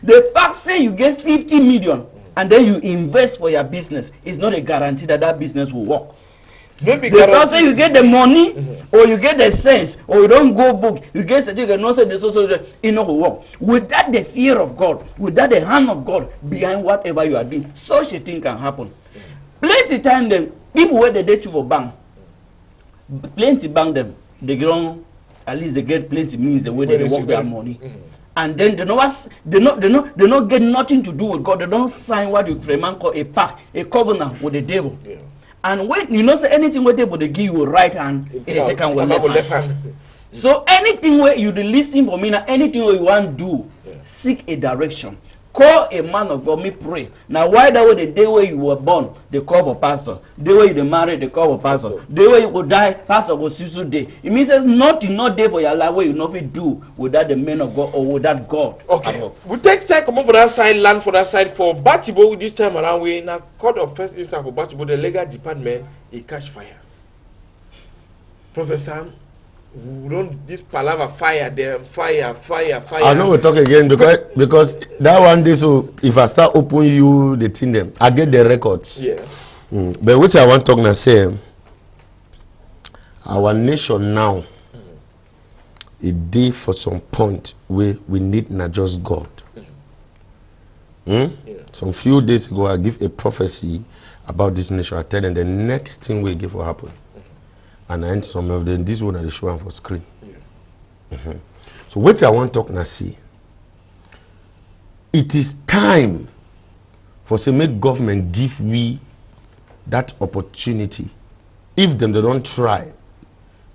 Speaker 2: The fact say you get 50 million and then you invest for your business is not a guarantee that that business will work. Because say you get the money or you get the sense or you don't go book, you get certificate, not say this also it not work. Without the fear of God, without the hand of God behind whatever you are doing, such a thing can happen. Plenty time them people where they date you for bank, plenty bank them they get at least they get plenty means the way they work their money. And then they not get nothing to do with God. They don't sign what you call a pact, a covenant with the devil. Yeah. And when you know say anything where they give you a right hand, it take on left hand. So anything where you listen for me now, anything where you want to do, seek a direction. call a man of God, me pray. Now why that way the day where you were born, they call for pastor. The day where you married, they call for pastor. The day where you go die, pastor go see you day. It means there's nothing not day for your life where you nothing do without the man of God or without God.
Speaker 1: Okay. We take time come on for that side, land for that side for Batibo this time around. We in a court of first instance for Batibo, the legal department, it catch fire. Professor, we don't this palaver fire them, fire.
Speaker 4: I know we'll talk again because that one day, so if I start opening you the thing them, I get the records.
Speaker 1: Yeah.
Speaker 4: But which I want to talk now say, our nation now, a day for some point where we need not just God. Some few days ago, I give a prophecy about this nation. I tell them the next thing we give will happen. And I end some of them, this one are the show for screen. So what I want to talk now see, it is time for say make government give we that opportunity. If them they don't try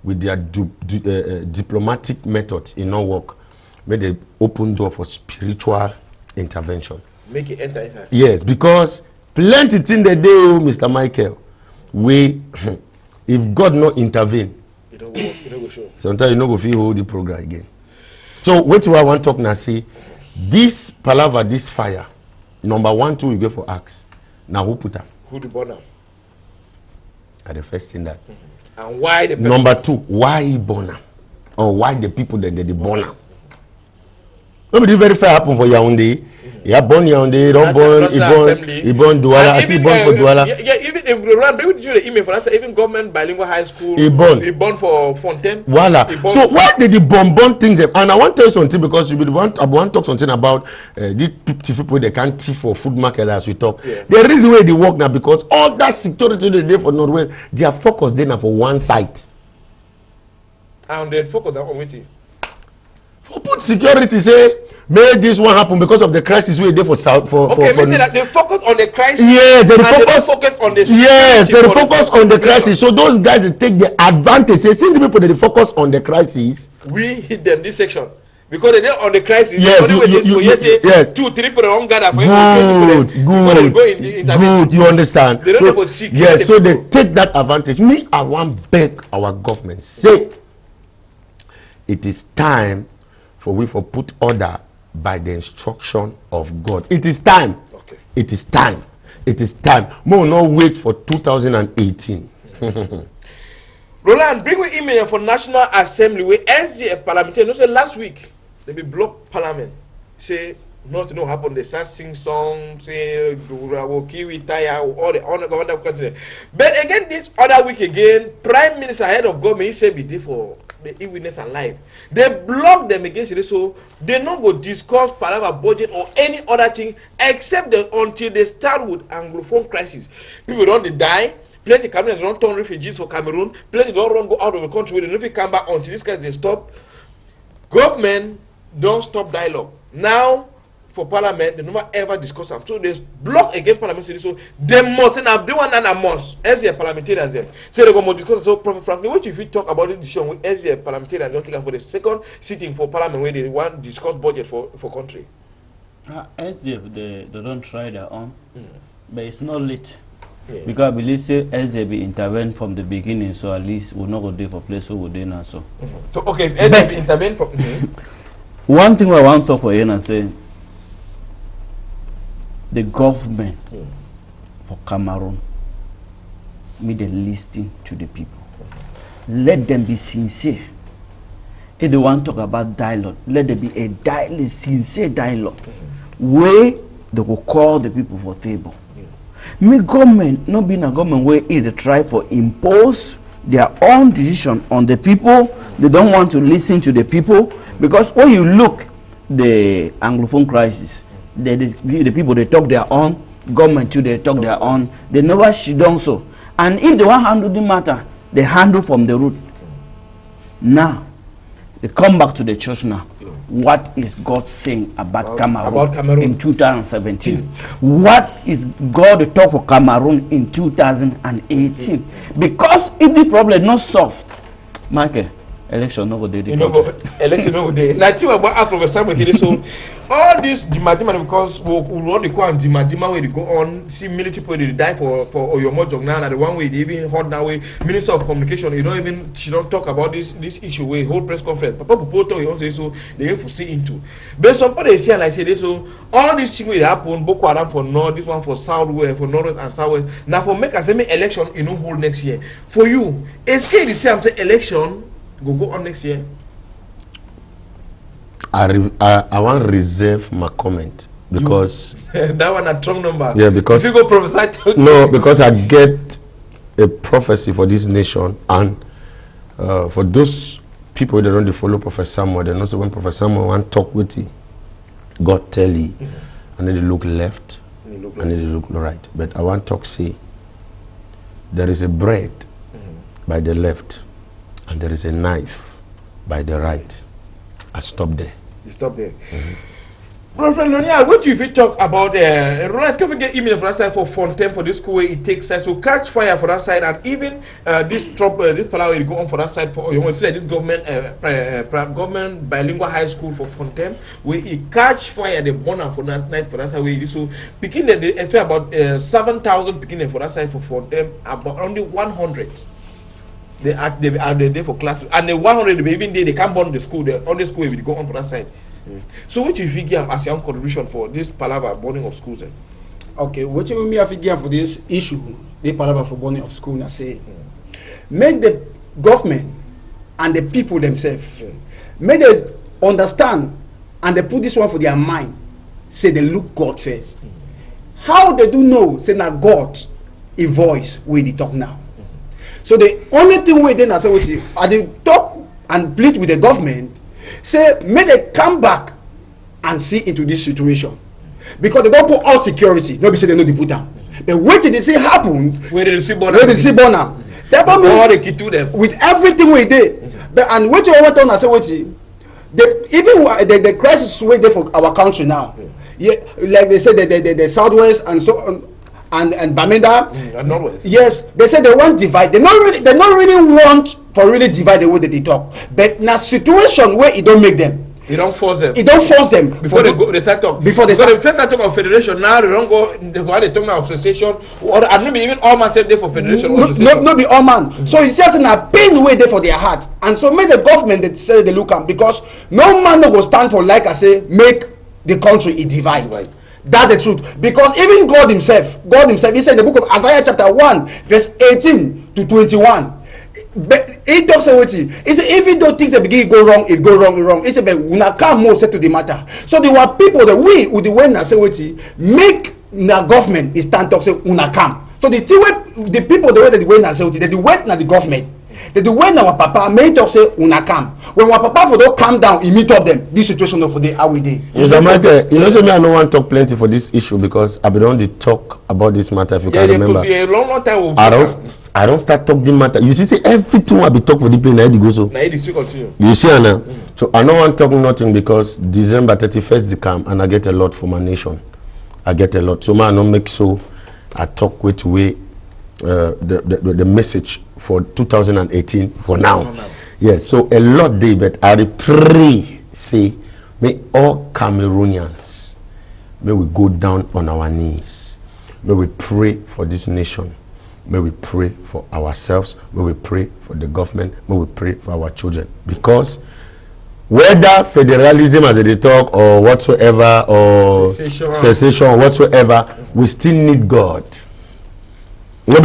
Speaker 4: with their diplomatic methods in no work, may they open door for spiritual intervention.
Speaker 1: Make it enter inside.
Speaker 4: Yes, because plenty thing they do, Mr. Michael, we if God not intervene,
Speaker 1: You don't go show.
Speaker 4: sometimes you no go feel hold the program again. So what do I want to talk now? See, this palaver, this fire, number 1, 2, you go for axe. Now who put them?
Speaker 1: Who do burn them?
Speaker 4: At the first thing that.
Speaker 1: And why the
Speaker 4: Number 2, why he born am? Or why the people that they born am? Maybe the very fair happen for Yaoundé. Yeah, born Yaoundé, don't born, he born Douala. I think he born for Douala.
Speaker 1: Yeah, even if Roland bring you the email for us, even government bilingual high school.
Speaker 4: He born
Speaker 1: for Fontaine.
Speaker 4: Voila. So why did the bomb things? And I want to tell you something because you will want. I want to talk something about these people they can't thief for food market as we talk.
Speaker 1: Yeah.
Speaker 4: The reason why they work now because all that security they do for Norway, they are focused there now for one site.
Speaker 1: And they focus on waiting.
Speaker 4: For put security say may this one happen because of the crisis we there for South for.
Speaker 1: Okay,
Speaker 4: for
Speaker 1: that they focus on the crisis.
Speaker 4: Yes, they
Speaker 1: focus on the.
Speaker 4: Yes, they focus on the crisis. So those guys they take the advantage. Say, since the people they focus on the crisis,
Speaker 1: we hit them this section. Because they are on the crisis.
Speaker 4: Yes, yes.
Speaker 1: 2-3 people don't gather for
Speaker 4: good. You understand?
Speaker 1: They don't have seek.
Speaker 4: Yes, so they take that advantage. Me, I want beg our government. Say, it is time for we for put order by the instruction of God. It is time.
Speaker 1: Okay.
Speaker 4: It is time. It is time. More not wait for 2018.
Speaker 1: Roland, bring me email for National Assembly with SDF parliamentarian. No say last week they be block parliament. Say nothing no happen. They start sing song. Say Kiwi tire all the government country. But again this other week again, Prime Minister head of government he say be there for the e-witness and live. They block them against it, so they not go discuss palaver budget or any other thing except that until they start with Anglophone crisis. People don't die. Plenty Cameroonians don't turn refugees for Cameroon. Plenty don't run go out of the country. They don't come back until this guys they stop. Government don't stop dialogue. Now for parliament, they never ever discuss them. So they block against parliament. So they must and they want and a must. As a parliamentarian them. So they go more discuss. So Prophet Franklin, what if you talk about this decision with as a parliamentarian don't take for the second sitting for parliament where they want to discuss budget for country?
Speaker 2: SDF they don't try their own, but it's not late. Yeah. Because I believe say SDF be intervene from the beginning, so at least we'll not go there for place who will do now. So
Speaker 1: so okay, SDF intervene from
Speaker 2: one thing I want to talk for you and say the government for Cameroon made a listing to the people. Let them be sincere. If they want to talk about dialogue, let there be a sincere dialogue where they will call the people for table. Me government not being a government where they try for impose their own decision on the people. They don't want to listen to the people because when you look the Anglophone crisis, the people they talk their own, government too they talk their own. They never should done so. And if they want to handle the matter, they handle from the root. Now they come back to the church now. What is God saying about Cameroon in 2017? What is God talk for Cameroon in 2018? Because if the problem not solved, Michael, election no go dey.
Speaker 1: You know, election no go dey. Na ti wa about Professor Samuel so all this Jima because we want to go and Jima where they go on see military people they die for Oyomojong now and the one way they even hold that way Minister of Communication she don't talk about this issue way whole press conference Papa Popoto you want say so they have to see into but somebody say like say this so all these things will happen Boko Haram for north this one for southwest for north and southwest now for make us election you know hold next year for you SK the same say election go on next year.
Speaker 4: I want to reserve my comment because
Speaker 1: that one a strong number.
Speaker 4: Yeah, because
Speaker 1: if you go prophesy.
Speaker 4: No, because I get a prophecy for this nation, and for those people that don't follow Professor Samuel, they know so when Professor Samuel want talk with you, God tell you, and then they look left, and then they look right. But I want to talk say there is a bread by the left, and there is a knife by the right. I stop there.
Speaker 1: You stop there. Brother Lonia, what do you talk about Ronald, can we get email for that side for Fontaine for this school where it takes side so catch fire for that side and even this Palawa will go on for that side for you want to say this government bilingual high school for Fontaine where it catch fire the born for that night for that side where it is so picking they expect about 7,000 picking for that side for Fontaine about only 100. They are there for class and the 100 even they can't burn the school the only school will go on for that side. So what you figure as your contribution for this palaver burning of schools?
Speaker 5: Okay, what you mean figure for this issue, the palaver for burning of school, I say, make the government and the people themselves, make they understand and they put this one for their mind, say they look God first. How they do know, say na God, a voice where they talk now. So the only thing we then say what are they talk and plead with the government, say may they come back and see into this situation because they don't put all security. Nobody say they know they put down. But wait till they say happen.
Speaker 1: Where they see born
Speaker 5: with everything we did. But and what you want to say what the crisis way there for our country now. Yeah, like they said the southwest and so on. And Bamenda,
Speaker 1: and Norwest.
Speaker 5: Yes, they say they want divide. They not really want for really divide the way that they talk. But in a situation where it don't make them,
Speaker 1: it don't force them.
Speaker 5: It don't force them
Speaker 1: before they go. They start talk.
Speaker 5: Before they
Speaker 1: first talk of federation. Now they don't go. That's why they talk about association. Or and maybe even all man said there for federation.
Speaker 5: No, be all man. So it's just in a pain way there for their heart. And so make the government that say they look at because no man no go stand for like I say make the country it divide. That's the truth. Because even God himself, he said in the book of Isaiah chapter 1, verse 18 to 21. But he talks about it. He said, even though things begin go wrong, it go wrong. He said, but we not come more set to the matter. So there were people that we with the way na say what make the government is stand talk say una come. So the people the way na say what they wait na the government. The when our papa may talk say una come. When our papa for don't calm down, he meet up them. This situation of the how we day.
Speaker 4: Mr. Michael, you know say me I no want talk plenty for this issue because I been on the talk about this matter if you can remember.
Speaker 1: A long time
Speaker 4: I don't start talk the matter. You see say everything I be talk for the play na go so.
Speaker 1: Na it still continue.
Speaker 4: You see now. So I no want talk nothing because December 31st they come and I get a lot for my nation. I get a lot. So man I no make so I talk with way the message for 2018 for now. Yes, so a lot day, but I pray say may all Cameroonians may we go down on our knees, may we pray for this nation, may we pray for ourselves, may we pray for the government, may we pray for our children, because whether federalism as they talk or whatsoever or secession or whatsoever, we still need God.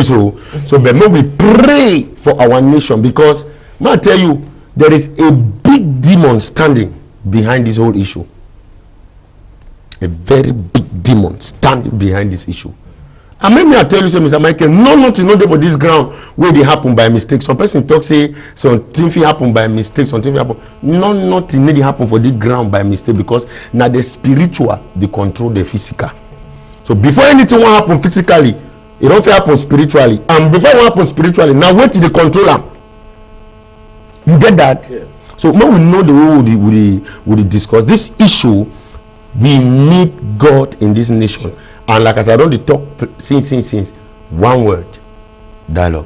Speaker 4: So but may we pray for our nation because I tell you there is a big demon standing behind this whole issue. A very big demon standing behind this issue. And maybe I tell you, Mr. Michael, nothing there for this ground where they happen by mistake. Some person talk say something happen by mistake, something happen. Nothing they happen for this ground by mistake because now the spiritual they control the physical. So before anything will happen physically, it don't happen spiritually, and before it happen spiritually, now wait till the controller. You get that? Yeah. So now we know the way we discuss this issue. We need God in this nation, and like I said, I don't talk since one word: dialogue.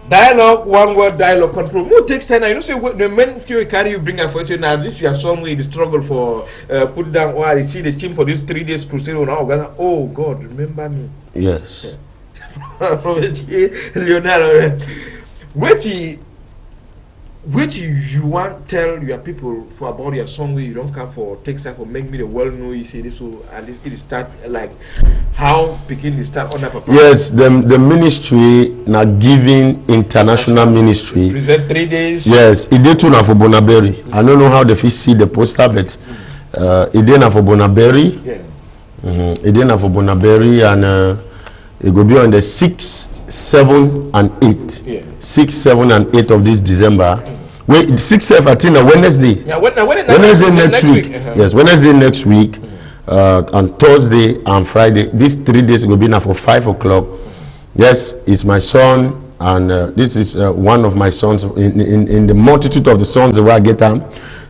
Speaker 1: Dialogue, one word dialogue control. More takes time. You know, say the men you carry you bring a fortune. Now this you are some way the struggle for put down. Or you see the team for this 3 days crusade. Oh God, remember me.
Speaker 4: Yes.
Speaker 1: Leonardo, which you want tell your people for about your song where you don't come for take time for make me the world know you say this so and it start like how begin to start on that papa.
Speaker 4: Yes, the ministry now giving international ministry.
Speaker 1: Present 3 days.
Speaker 4: Yes, it did too now for Bonaberry. I don't know how the fish see the poster, but it did now for Bonaberry.
Speaker 1: Yeah.
Speaker 4: It did now for Bonaberry and it will be on the 6th, 7th, and 8th.
Speaker 1: Yeah.
Speaker 4: 6th, 7th, and 8th of this December. Wait, 6th, 7th, I think Wednesday.
Speaker 1: Yeah,
Speaker 4: Wednesday next week. Yes, Wednesday next week. On Thursday and Friday. These 3 days will be now for 5 o'clock. Yes, it's my son, and this is one of my sons in the multitude of the sons where I get them.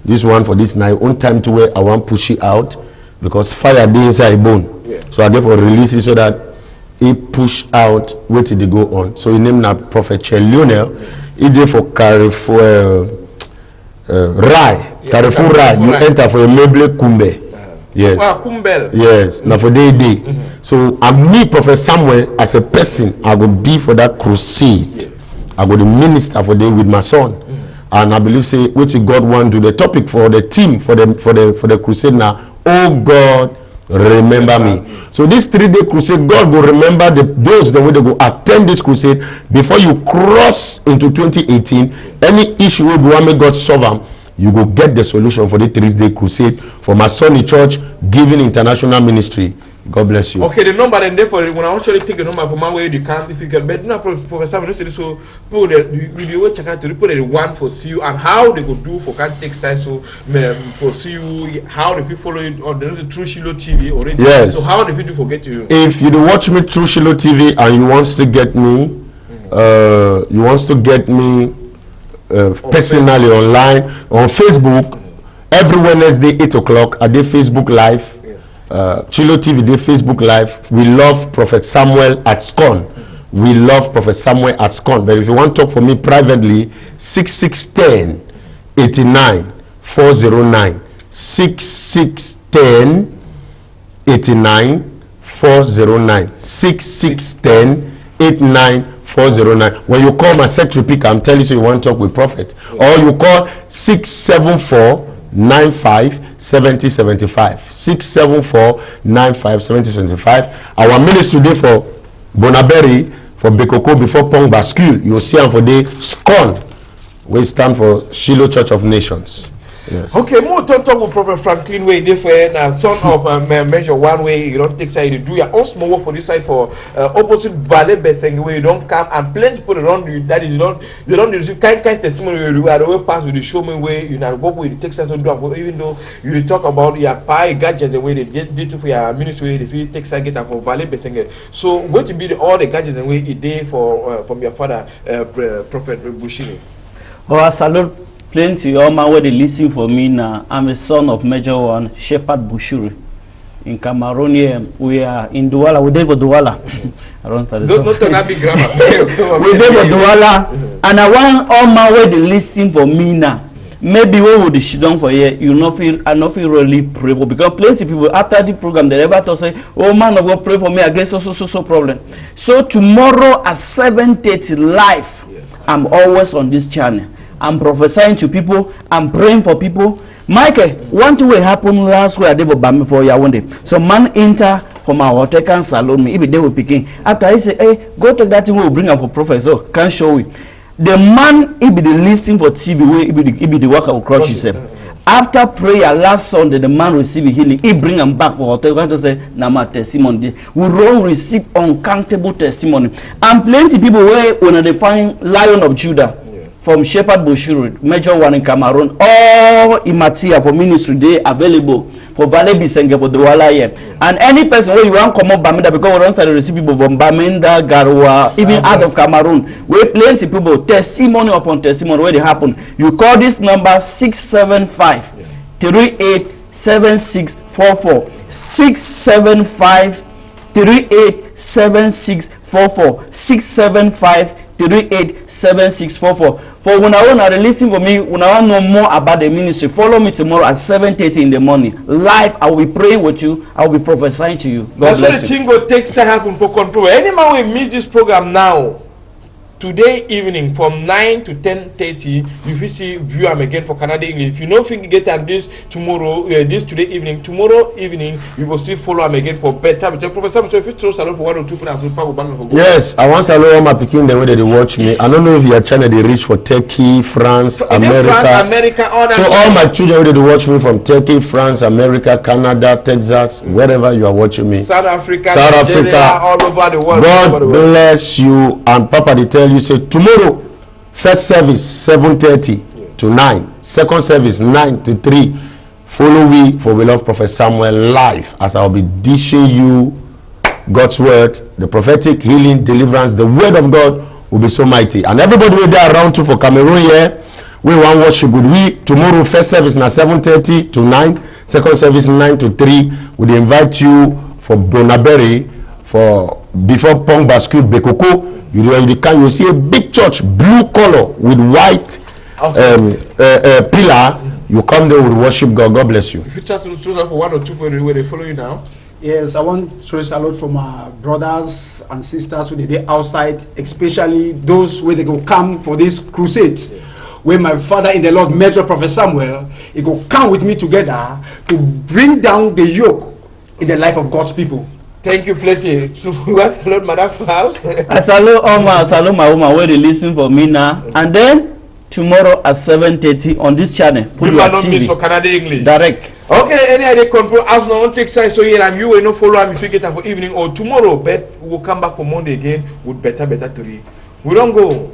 Speaker 4: This one for this night, own time to where I want push it out because fire be inside bone.
Speaker 1: Yeah.
Speaker 4: So I therefore release it so that it push out where did they go on. So he named that Prophet Lionel. He did for Carrefour Rai. Carrefour Rai. You enter for a meuble Kumbe. Yes.
Speaker 1: Wow, Kumbel.
Speaker 4: Yes. Now for day. So I meet Prophet Samuel as a person. I will be for that crusade.
Speaker 1: Yeah.
Speaker 4: I will minister for day with my son. And I believe say which God want to the topic for the team for the crusade now. Oh God, remember me. So this 3-day crusade, God will remember those that will go attend this crusade before you cross into 2018. Any issue will want me God solve them. You go get the solution for the 3-day crusade for my son in church, giving international ministry. God bless you.
Speaker 1: Okay, the number and therefore when I actually take the number from my way you can if you can. But now Professor Samuel so people that will check out to report the one for see you and how they go do for can take side so for see you how if you follow it on the True Shiloh TV already.
Speaker 4: Yes.
Speaker 1: So how if you forget you?
Speaker 4: If you watch me through Shiloh TV and you want to get me, personally online on Facebook every Wednesday 8 o'clock. I did Facebook Live. Shiloh TV did Facebook Live. We love Prophet Samuel at SCON. We love Prophet Samuel at SCON. But if you want to talk for me privately, 6610 89 409 6610 89 409 6610 89 409. When you call my secretary pick, I'm telling you want to talk with Prophet. Or you call 674 95 70 75 674 95 70 75. Our ministry day for Bonaberry for Bekoko before Pong Bascule. You'll see them for the SCON. We stand for Shiloh Church of Nations. Yes.
Speaker 1: Okay, more talk with Prophet Franklin way different son of measure one way you don't take side you do your own small work for this side for opposite Valley Bethany where you don't come and plenty people around you that is you don't receive kind testimony you are the way pass with the show me way you know work with the Texas on do even though you talk about your pie gadgets the way they did to for your ministry if you take side get for Valley Bethany. So what to be all the gadgets and way it day for from your father Prophet Bushiri.
Speaker 2: Oh, I salute plenty all my way they listen for me now. I'm a son of Major One Shepherd Bushiri in Cameroon. Here we are in Douala. We did for Douala. I don't start.
Speaker 1: Don't turn that big grammar.
Speaker 2: We did for Douala, and I want all my way they listen for me now. Maybe we would sit down for here. You not feel I not feel really pray for because plenty people after the program they ever to say, oh man of God pray for me against so problem. So tomorrow at 7:30 live, I'm always on this channel. I'm prophesying to people. I'm praying for people. Michael, one thing will happen last week. I did for Bami for you one day. So man enter from our hotel can salon me. If they will picking after I say, hey, go take that thing. We'll bring up for prophet. So can show you. The man he be the listing for TV. He be the worker who crush himself. After prayer last Sunday, the man received healing. He bring him back for hotel. Can just say, "Nama testimony." We all receive uncountable testimony. And plenty people when they find Lion of Judah. From Shepherd Bushiri, Major One in Cameroon, all immaterial for ministry they available for Valley Bisenge for the Douala here. And any person where you want come up Bamenda because we don't start to receive people from Bamenda, Garoua, even out of Cameroon. We plenty people testimony upon testimony where they happen. You call this number 675 387644 675 387644 675 080387644. For when I want to listen for me, when I want to know more about the ministry, follow me tomorrow at 7:30 in the morning. Live, I will be praying with you. I will be prophesying to you. God
Speaker 1: That's
Speaker 2: bless
Speaker 1: why the
Speaker 2: you.
Speaker 1: thing will take to happen for control. Any man will miss this program now. Today evening from 9 to 10:30, you will see view am again for Canada English. If you know if you get am this tomorrow, this today evening, tomorrow evening, you will still follow am again for better. But Professor, so if you throw salon for 1 or 2 people,
Speaker 4: yes, I want to allow my picking them where they watch me. I don't know if your channel they reach for Turkey, France, America.
Speaker 1: All that.
Speaker 4: So all my children where they watch me from Turkey, France, America, Canada, Texas, wherever you are watching me.
Speaker 1: South Africa,
Speaker 4: Nigeria,
Speaker 1: all over the world.
Speaker 4: God bless you. And Papa, they tell you, say tomorrow, first service 7:30 to 9, second service 9 to 3. Follow me for We Love Prophet Samuel live as I'll be dishing you God's word, the prophetic healing, deliverance. The word of God will be so mighty. And everybody will be around too for Cameroon here. We want worship good. We tomorrow first service na 7:30 to 9, second service 9 to 3. We invite you for Bonaberry for before Pong Bascule Bekoko. You see a big church, blue color with white pillar. You come there with worship God. God bless you.
Speaker 1: If you try to throw that for 1 or 2 people where they follow you now.
Speaker 5: Yes, I want to raise a lot for my brothers and sisters who they outside, especially those where they go come for this crusade. When my father in the Lord, Major Prophet Samuel, he go come with me together to bring down the yoke in the life of God's people.
Speaker 1: Thank you plenty. So what's hello, Madam House?
Speaker 2: I salute Oma, I salute my woman where they listen for me now. And then tomorrow at 7:30 on this channel. Put your TV.
Speaker 1: For Canada English.
Speaker 2: Direct.
Speaker 1: Okay, any idea control as no one takes time so here and you will not follow me if you get time for evening or tomorrow, but we'll come back for Monday again with better to read. We don't go.